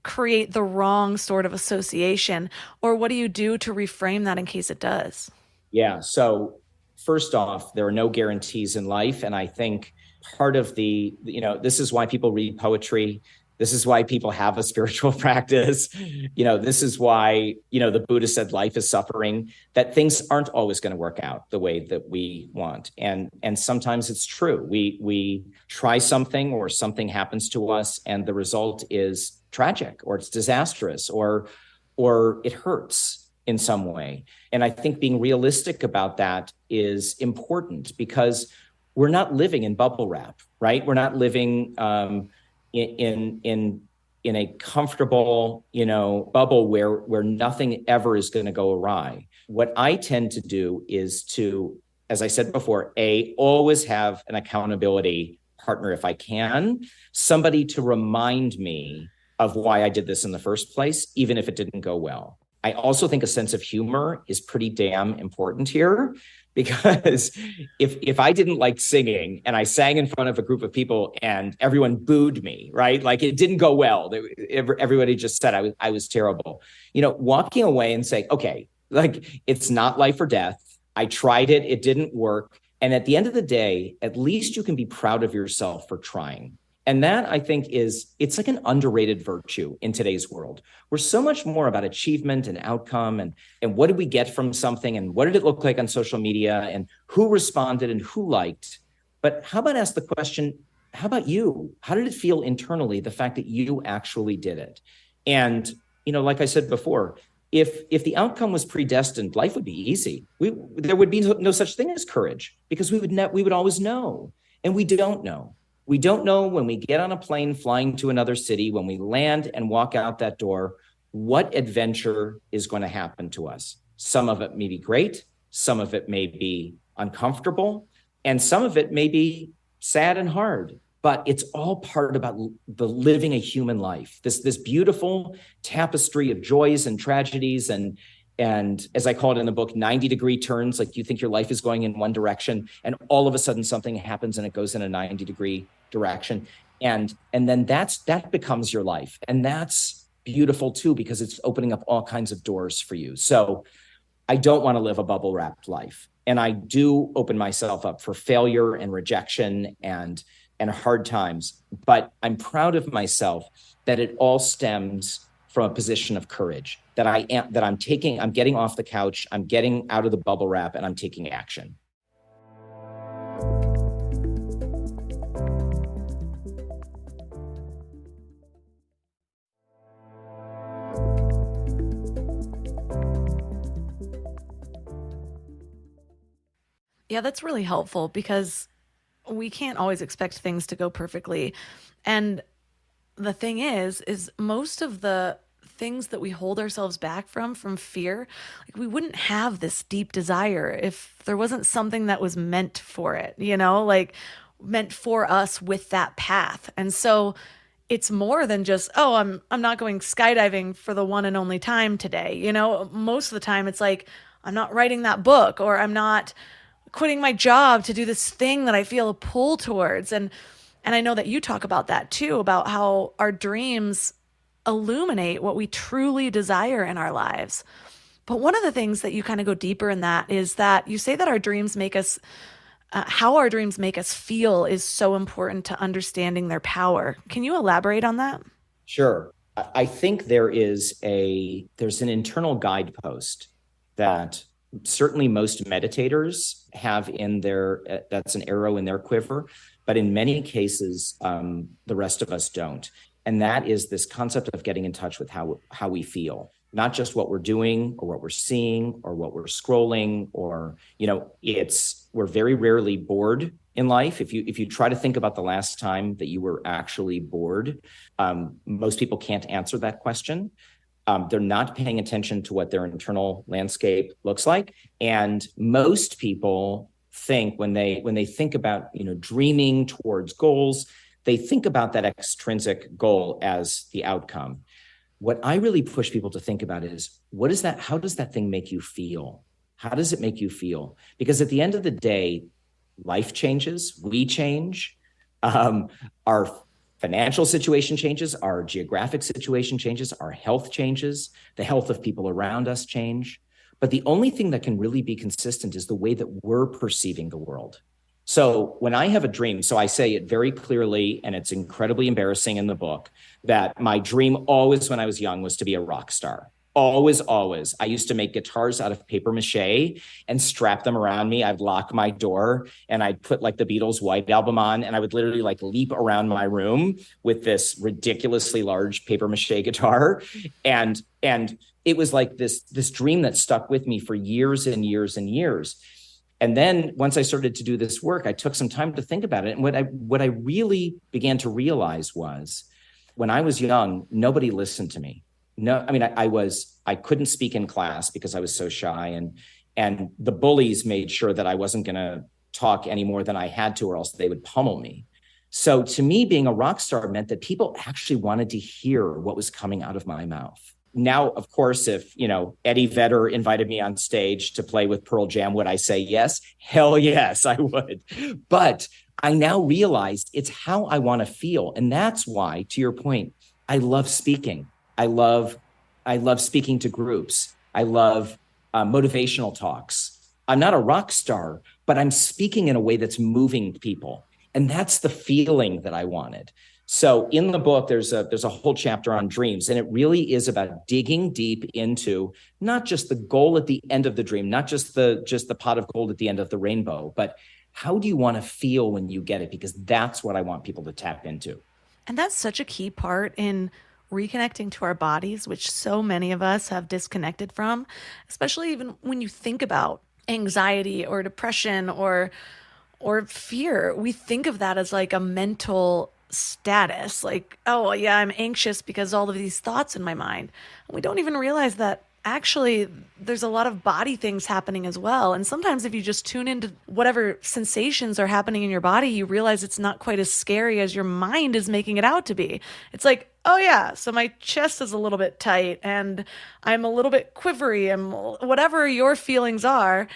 create the wrong sort of association? Or what do you do to reframe that in case it does? Yeah. So first off, there are no guarantees in life. And I think part of this is why people read poetry. This is why people have a spiritual practice. This is why, the Buddha said life is suffering, that things aren't always going to work out the way that we want. And sometimes it's true. We try something or something happens to us and the result is tragic or it's disastrous or it hurts in some way. And I think being realistic about that is important because we're not living in bubble wrap, right? We're not living in a comfortable, bubble where nothing ever is going to go awry. What I tend to do is to, as I said before, always have an accountability partner if I can, somebody to remind me of why I did this in the first place, even if it didn't go well. I also think a sense of humor is pretty damn important here, because if I didn't like singing and I sang in front of a group of people and everyone booed me, right? Like it didn't go well. Everybody just said I was terrible. Walking away and saying, okay, like it's not life or death. I tried it. It didn't work. And at the end of the day, at least you can be proud of yourself for trying. And that, I think, it's like an underrated virtue in today's world. We're so much more about achievement and outcome and what did we get from something and what did it look like on social media and who responded and who liked. But how about ask the question, how about you? How did it feel internally, the fact that you actually did it? And, like I said before, if the outcome was predestined, life would be easy. There would be no such thing as courage, because we would always know, and we don't know. We don't know when we get on a plane flying to another city, when we land and walk out that door, what adventure is going to happen to us. Some of it may be great, some of it may be uncomfortable, and some of it may be sad and hard. But it's all part about the living a human life, this beautiful tapestry of joys and tragedies and as I call it in the book, 90-degree turns. Like you think your life is going in one direction and all of a sudden something happens and it goes in a 90-degree direction. And then that becomes your life. And that's beautiful too, because it's opening up all kinds of doors for you. So I don't want to live a bubble wrapped life. And I do open myself up for failure and rejection and hard times, but I'm proud of myself that it all stems from a position of courage, that I'm getting off the couch, I'm getting out of the bubble wrap, and I'm taking action. Yeah, that's really helpful because we can't always expect things to go perfectly. And the thing is most of the things that we hold ourselves back from fear, like we wouldn't have this deep desire if there wasn't something that was meant for it, like meant for us with that path. And so it's more than just, oh, I'm not going skydiving for the one and only time today. Most of the time it's like, I'm not writing that book, or I'm not quitting my job to do this thing that I feel a pull towards. And I know that you talk about that too, about how our dreams illuminate what we truly desire in our lives. But one of the things that you kind of go deeper in that is that you say that our dreams make us, how our dreams make us feel is so important to understanding their power. Can you elaborate on that? Sure. I think there's an internal guidepost that certainly most meditators have that's an arrow in their quiver, but in many cases, the rest of us don't. And that is this concept of getting in touch with how we feel, not just what we're doing or what we're seeing or what we're scrolling, or, we're very rarely bored in life. If you try to think about the last time that you were actually bored, most people can't answer that question. They're not paying attention to what their internal landscape looks like. And most people think when they think about, dreaming towards goals, they think about that extrinsic goal as the outcome. What I really push people to think about is, how does that thing make you feel? How does it make you feel? Because at the end of the day, life changes, we change, our financial situation changes, our geographic situation changes, our health changes, the health of people around us change. But the only thing that can really be consistent is the way that we're perceiving the world. So when I have a dream, so I say it very clearly, and it's incredibly embarrassing in the book, that my dream always when I was young was to be a rock star. Always. I used to make guitars out of paper mache and strap them around me. I'd lock my door and I'd put like the Beatles' White Album on, and I would literally like leap around my room with this ridiculously large paper mache guitar. And it was like this dream that stuck with me for years and years and years. And then once I started to do this work, I took some time to think about it. And what I really began to realize was, when I was young, nobody listened to me. No, I mean, I couldn't speak in class because I was so shy, and the bullies made sure that I wasn't going to talk any more than I had to, or else they would pummel me. So to me, being a rock star meant that people actually wanted to hear what was coming out of my mouth. now, of course, if, Eddie Vedder invited me on stage to play with Pearl Jam, would I say yes? Hell yes, I would. But I now realize it's how I want to feel. And that's why, to your point, I love speaking. I love speaking to groups. I love motivational talks. I'm not a rock star, but I'm speaking in a way that's moving people. And that's the feeling that I wanted. So in the book, there's a whole chapter on dreams, and it really is about digging deep into not just the goal at the end of the dream, not just the pot of gold at the end of the rainbow, but how do you want to feel when you get it? Because that's what I want people to tap into. And that's such a key part in reconnecting to our bodies, which so many of us have disconnected from, especially even when you think about anxiety or depression or fear. We think of that as like a mental status, like, oh yeah, I'm anxious because all of these thoughts in my mind. And we don't even realize that actually there's a lot of body things happening as well. And sometimes if you just tune into whatever sensations are happening in your body, you realize it's not quite as scary as your mind is making it out to be. It's like, oh yeah, so my chest is a little bit tight and I'm a little bit quivery and whatever your feelings are.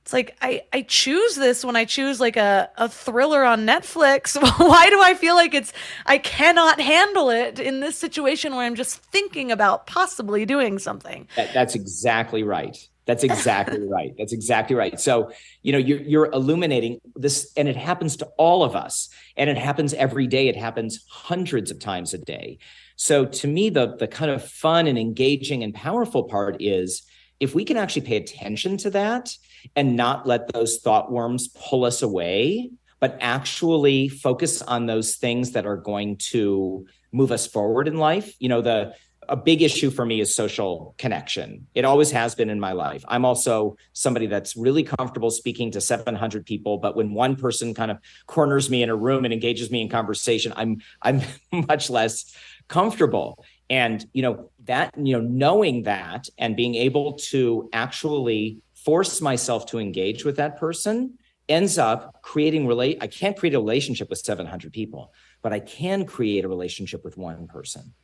It's like, I choose this when I choose like a thriller on Netflix. Why do I feel like I cannot handle it in this situation where I'm just thinking about possibly doing something? That's exactly right. That's exactly right. That's exactly right. So, you're illuminating this, and it happens to all of us, and it happens every day. It happens hundreds of times a day. So to me, the kind of fun and engaging and powerful part is if we can actually pay attention to that and not let those thought worms pull us away, but actually focus on those things that are going to move us forward in life. A big issue for me is social connection. It always has been in my life. I'm also somebody that's really comfortable speaking to 700 people, but when one person kind of corners me in a room and engages me in conversation, I'm much less comfortable. And, knowing that and being able to actually force myself to engage with that person ends up creating I can't create a relationship with 700 people, but I can create a relationship with one person.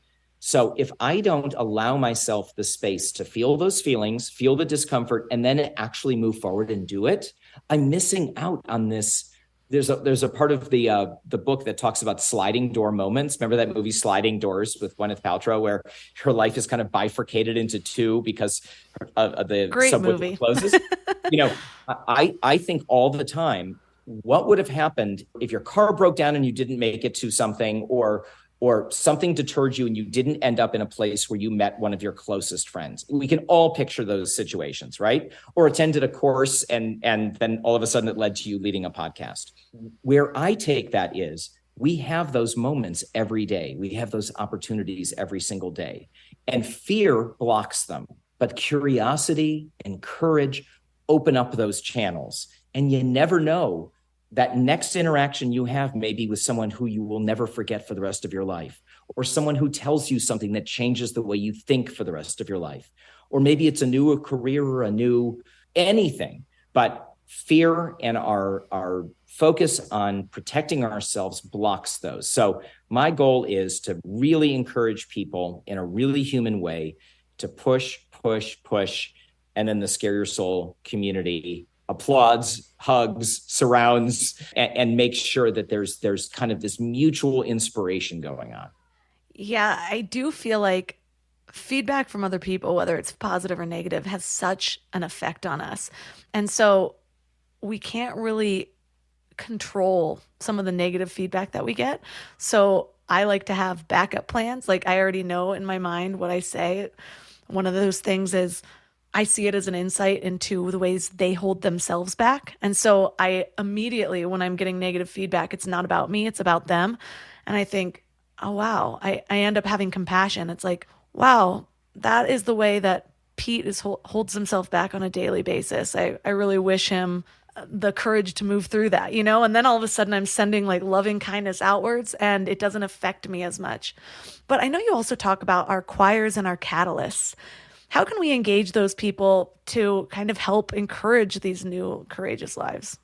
So if I don't allow myself the space to feel those feelings, feel the discomfort, and then actually move forward and do it, I'm missing out on this. There's a part of the book that talks about sliding door moments. Remember that movie Sliding Doors with Gwyneth Paltrow, where her life is kind of bifurcated into two because the Great subway movie. closes. I think all the time, what would have happened if your car broke down and you didn't make it to something, or something deterred you and you didn't end up in a place where you met one of your closest friends? We can all picture those situations, right? Or attended a course and then all of a sudden it led to you leading a podcast. Where I take that is we have those moments every day. We have those opportunities every single day, and fear blocks them. But curiosity and courage open up those channels, and you never know. That next interaction you have may be with someone who you will never forget for the rest of your life, or someone who tells you something that changes the way you think for the rest of your life. Or maybe it's a new career or a new anything, but fear and our focus on protecting ourselves blocks those. So my goal is to really encourage people in a really human way to push, and then the Scare Your Soul community applauds, hugs, surrounds, and make sure that there's kind of this mutual inspiration going on. Yeah, I do feel like feedback from other people, whether it's positive or negative, has such an effect on us. And so we can't really control some of the negative feedback that we get. So I like to have backup plans. Like I already know in my mind what I say. One of those things is I see it as an insight into the ways they hold themselves back. And so I immediately, when I'm getting negative feedback, it's not about me, it's about them. And I think, oh, wow, I end up having compassion. It's like, wow, that is the way that Pete holds himself back on a daily basis. I really wish him the courage to move through that, and then all of a sudden I'm sending like loving kindness outwards and it doesn't affect me as much. But I know you also talk about our choirs and our catalysts. How can we engage those people to kind of help encourage these new courageous lives?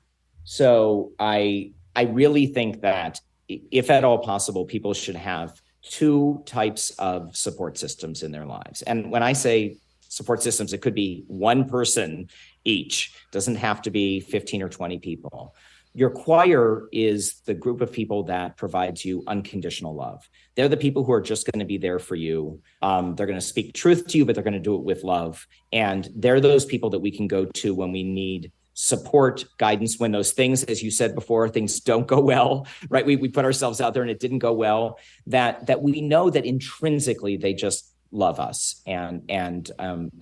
So I really think that if at all possible, people should have two types of support systems in their lives. And when I say support systems, it could be one person each. It doesn't have to be 15 or 20 people. Your choir is the group of people that provides you unconditional love. They're the people who are just going to be there for you. They're going to speak truth to you, but they're going to do it with love. And they're those people that we can go to when we need support, guidance, when those things, as you said before, things don't go well, right? We put ourselves out there and it didn't go well, that we know that intrinsically they just love us and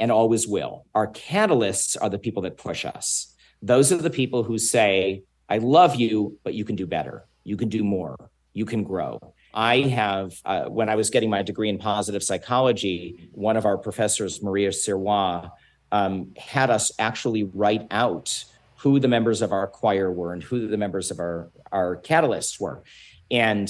always will. Our catalysts are the people that push us. Those are the people who say, I love you, but you can do better. You can do more. You can grow. I have, when I was getting my degree in positive psychology, one of our professors, Maria Sirois, had us actually write out who the members of our choir were and who the members of our catalysts were. And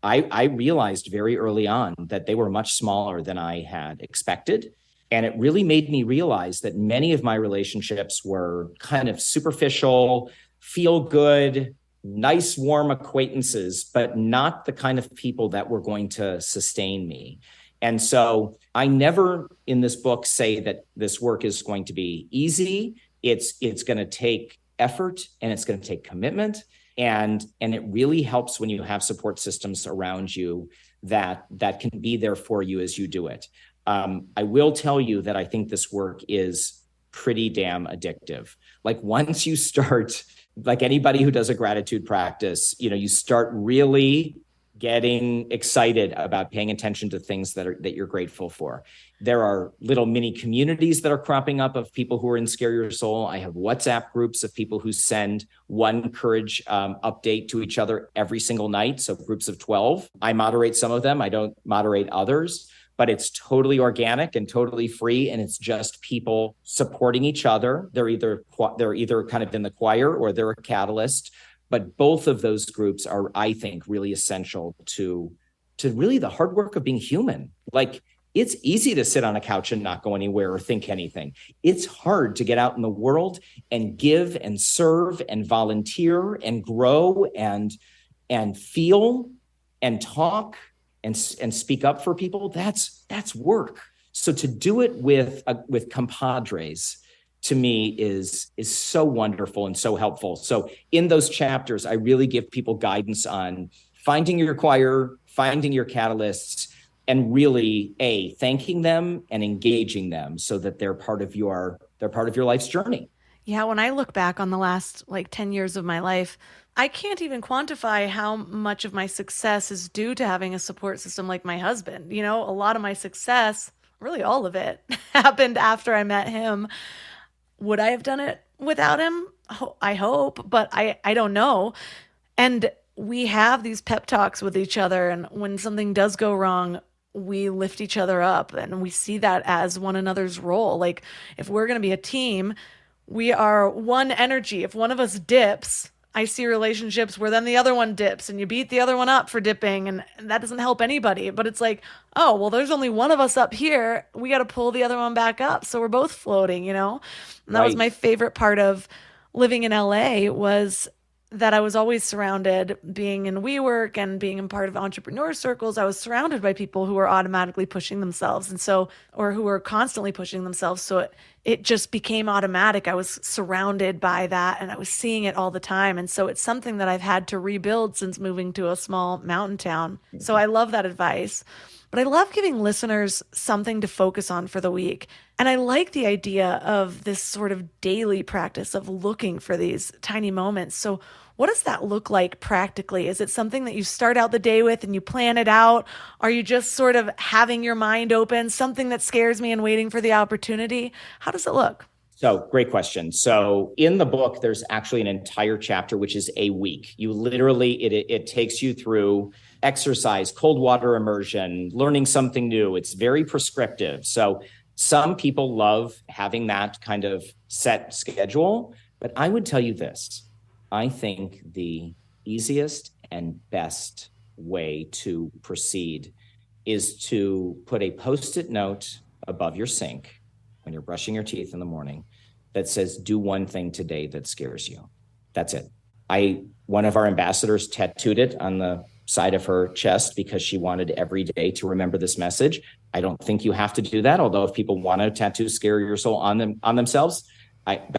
I realized very early on that they were much smaller than I had expected. And it really made me realize that many of my relationships were kind of superficial, feel good, nice, warm acquaintances, but not the kind of people that were going to sustain me. And so I never in this book say that this work is going to be easy. It's going to take effort and it's going to take commitment. And it really helps when you have support systems around you that can be there for you as you do it. I will tell you that I think this work is pretty damn addictive. Like once you start, like anybody who does a gratitude practice, you start really getting excited about paying attention to things that you're grateful for. There are little mini communities that are cropping up of people who are in Scare Your Soul. I have WhatsApp groups of people who send one courage update to each other every single night. So groups of 12. I moderate some of them. I don't moderate others, but it's totally organic and totally free. And it's just people supporting each other. They're either kind of in the choir or they're a catalyst. But both of those groups are, I think, really essential to really the hard work of being human. Like, it's easy to sit on a couch and not go anywhere or think anything. It's hard to get out in the world and give and serve and volunteer and grow and feel and talk and speak up for people. That's work. So to do it with compadres, to me is so wonderful and so helpful. So in those chapters, I really give people guidance on finding your choir, finding your catalysts, and really thanking them and engaging them so that they're part of your life's journey. Yeah, when I look back on the last 10 years of my life, I can't even quantify how much of my success is due to having a support system like my husband. A lot of my success, really all of it, happened after I met him. Would I have done it without him? I hope, but I don't know. And we have these pep talks with each other. And when something does go wrong, we lift each other up and we see that as one another's role. Like if we're going to be a team, we are one energy. If one of us dips, I see relationships where then the other one dips and you beat the other one up for dipping and that doesn't help anybody. But it's like, oh, well, there's only one of us up here. We got to pull the other one back up. So we're both floating, And that was my favorite part of living in LA was that I was always surrounded, being in WeWork and being in part of entrepreneur circles, I was surrounded by people who were automatically pushing themselves or who were constantly pushing themselves. So it just became automatic. I was surrounded by that and I was seeing it all the time. And so it's something that I've had to rebuild since moving to a small mountain town. So I love that advice. But I love giving listeners something to focus on for the week. And I like the idea of this sort of daily practice of looking for these tiny moments. So what does that look like practically? Is it something that you start out the day with and you plan it out? Are you just sort of having your mind open, something that scares me and waiting for the opportunity? How does it look? So great question. So in the book, there's actually an entire chapter, which is a week. You literally, it takes you through exercise, cold water immersion, learning something new. It's very prescriptive. So some people love having that kind of set schedule, but I would tell you this. I think the easiest and best way to proceed is to put a Post-it note above your sink when you're brushing your teeth in the morning that says, do one thing today that scares you. That's it. One of our ambassadors tattooed it on the side of her chest because she wanted every day to remember this message. I don't think you have to do that. Although if people want to tattoo Scare Your Soul on themselves,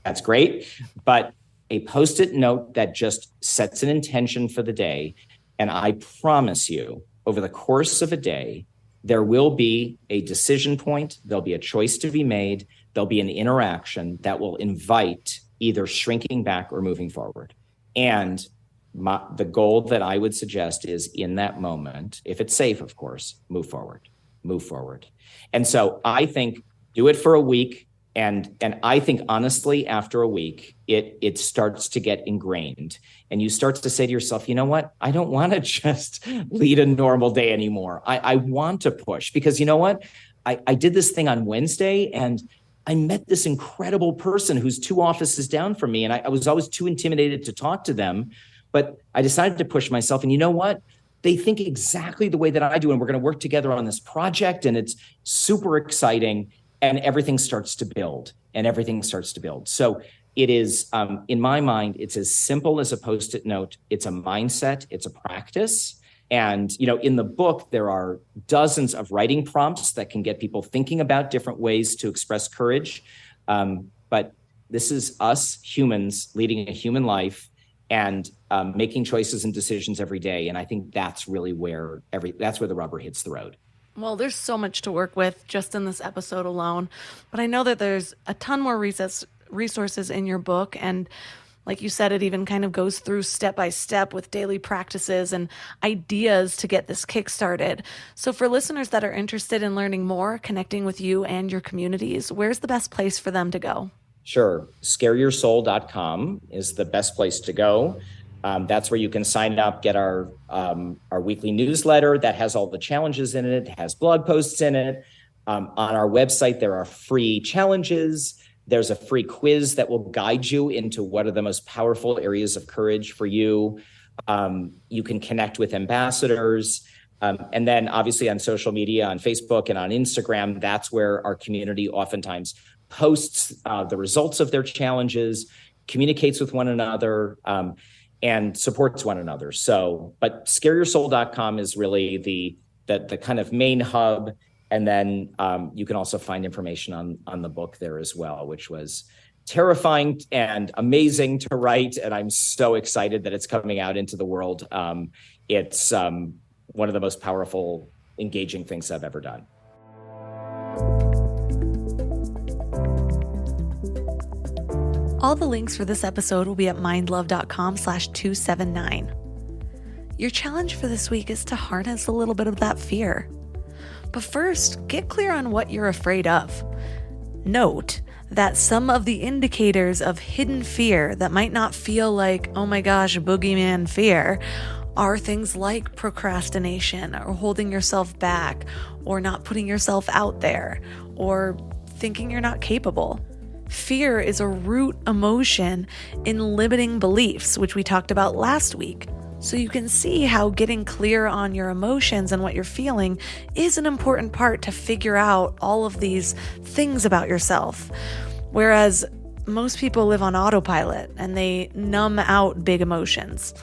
that's great. But a Post-it note that just sets an intention for the day. And I promise you, over the course of a day, there will be a decision point. There'll be a choice to be made. There'll be an interaction that will invite either shrinking back or moving forward. And the goal that I would suggest is in that moment, if it's safe, of course, move forward. And so I think do it for a week. And I think honestly, after a week, it starts to get ingrained and you start to say to yourself, you know what? I don't want to just lead a normal day anymore. I want to push because you know what? I did this thing on Wednesday and I met this incredible person who's 2 offices down from me. And I was always too intimidated to talk to them, but I decided to push myself. And you know what? They think exactly the way that I do. And we're going to work together on this project. And it's super exciting. And everything starts to build. So it is, in my mind, it's as simple as a Post-it note. It's a mindset. It's a practice. And, in the book, there are dozens of writing prompts that can get people thinking about different ways to express courage. But this is us humans leading a human life and making choices and decisions every day. And I think that's really where the rubber hits the road. Well, there's so much to work with just in this episode alone, but I know that there's a ton more resources in your book. And like you said, it even kind of goes through step by step with daily practices and ideas to get this kick started. So for listeners that are interested in learning more, connecting with you and your communities, where's the best place for them to go? Sure. Scareyoursoul.com is the best place to go. That's where you can sign up, get our weekly newsletter that has all the challenges in it, has blog posts in it. On our website, there are free challenges. There's a free quiz that will guide you into what are the most powerful areas of courage for you. You can connect with ambassadors. And then obviously on social media, on Facebook and on Instagram, that's where our community oftentimes posts the results of their challenges, communicates with one another, and supports one another. So, but scareyoursoul.com is really the kind of main hub. And then you can also find information on the book there as well, which was terrifying and amazing to write. And I'm so excited that it's coming out into the world. It's one of the most powerful, engaging things I've ever done. All the links for this episode will be at mindlove.com/279. Your challenge for this week is to harness a little bit of that fear. But first, get clear on what you're afraid of. Note that some of the indicators of hidden fear that might not feel like, oh my gosh, boogeyman fear, are things like procrastination or holding yourself back or not putting yourself out there or thinking you're not capable. Fear is a root emotion in limiting beliefs, which we talked about last week. So you can see how getting clear on your emotions and what you're feeling is an important part to figure out all of these things about yourself. Whereas most people live on autopilot and they numb out big emotions.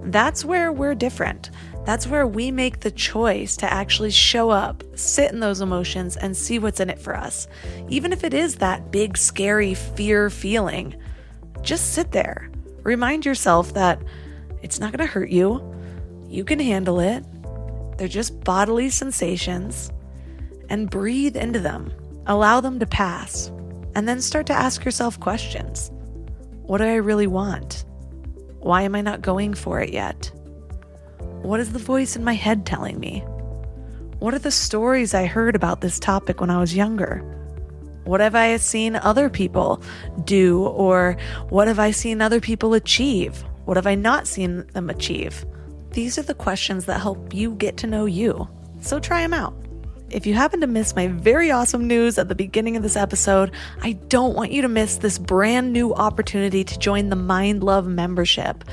That's where we're different. That's where we make the choice to actually show up, sit in those emotions, and see what's in it for us. Even if it is that big, scary fear feeling, just sit there. Remind yourself that it's not going to hurt you. You can handle it. They're just bodily sensations. And breathe into them. Allow them to pass. And then start to ask yourself questions. What do I really want? Why am I not going for it yet? What is the voice in my head telling me? What are the stories I heard about this topic when I was younger? What have I seen other people do? Or what have I seen other people achieve? What have I not seen them achieve? These are the questions that help you get to know you. So try them out. If you happen to miss my very awesome news at the beginning of this episode, I don't want you to miss this brand new opportunity to join the Mind Love membership.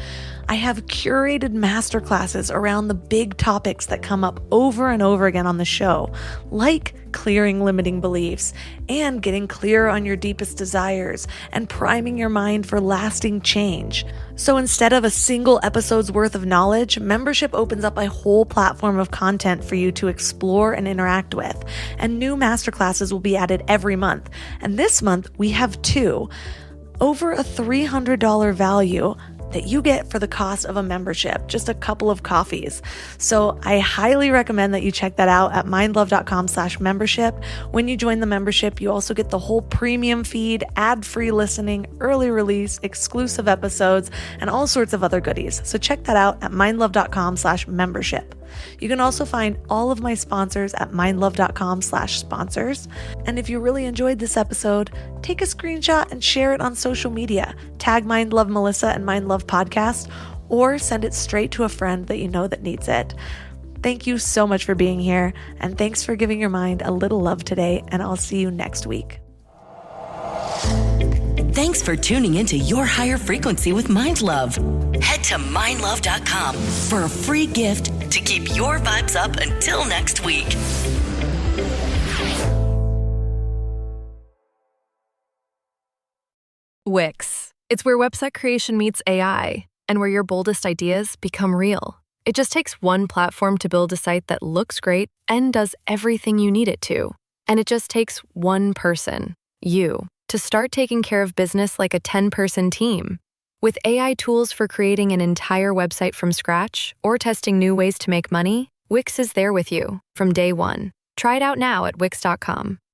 I have curated masterclasses around the big topics that come up over and over again on the show, like clearing limiting beliefs, and getting clear on your deepest desires, and priming your mind for lasting change. So instead of a single episode's worth of knowledge, membership opens up a whole platform of content for you to explore and interact with. And new masterclasses will be added every month. And this month, we have 2. Over a $300 value that you get for the cost of a membership, just a couple of coffees. So I highly recommend that you check that out at mindlove.com/membership. When you join the membership, you also get the whole premium feed, ad-free listening, early release, exclusive episodes, and all sorts of other goodies. So check that out at mindlove.com/membership. You can also find all of my sponsors at mindlove.com/sponsors. And if you really enjoyed this episode, take a screenshot and share it on social media. Tag Mindlove Melissa and Mindlove Podcast, or send it straight to a friend that you know that needs it. Thank you so much for being here, and thanks for giving your mind a little love today, and I'll see you next week. Thanks for tuning into Your Higher Frequency with Mind Love. Head to mindlove.com for a free gift to keep your vibes up until next week. Wix. It's where website creation meets AI, and where your boldest ideas become real. It just takes one platform to build a site that looks great and does everything you need it to. And it just takes one person, you, to start taking care of business like a 10-person team. With AI tools for creating an entire website from scratch or testing new ways to make money, Wix is there with you from day one. Try it out now at Wix.com.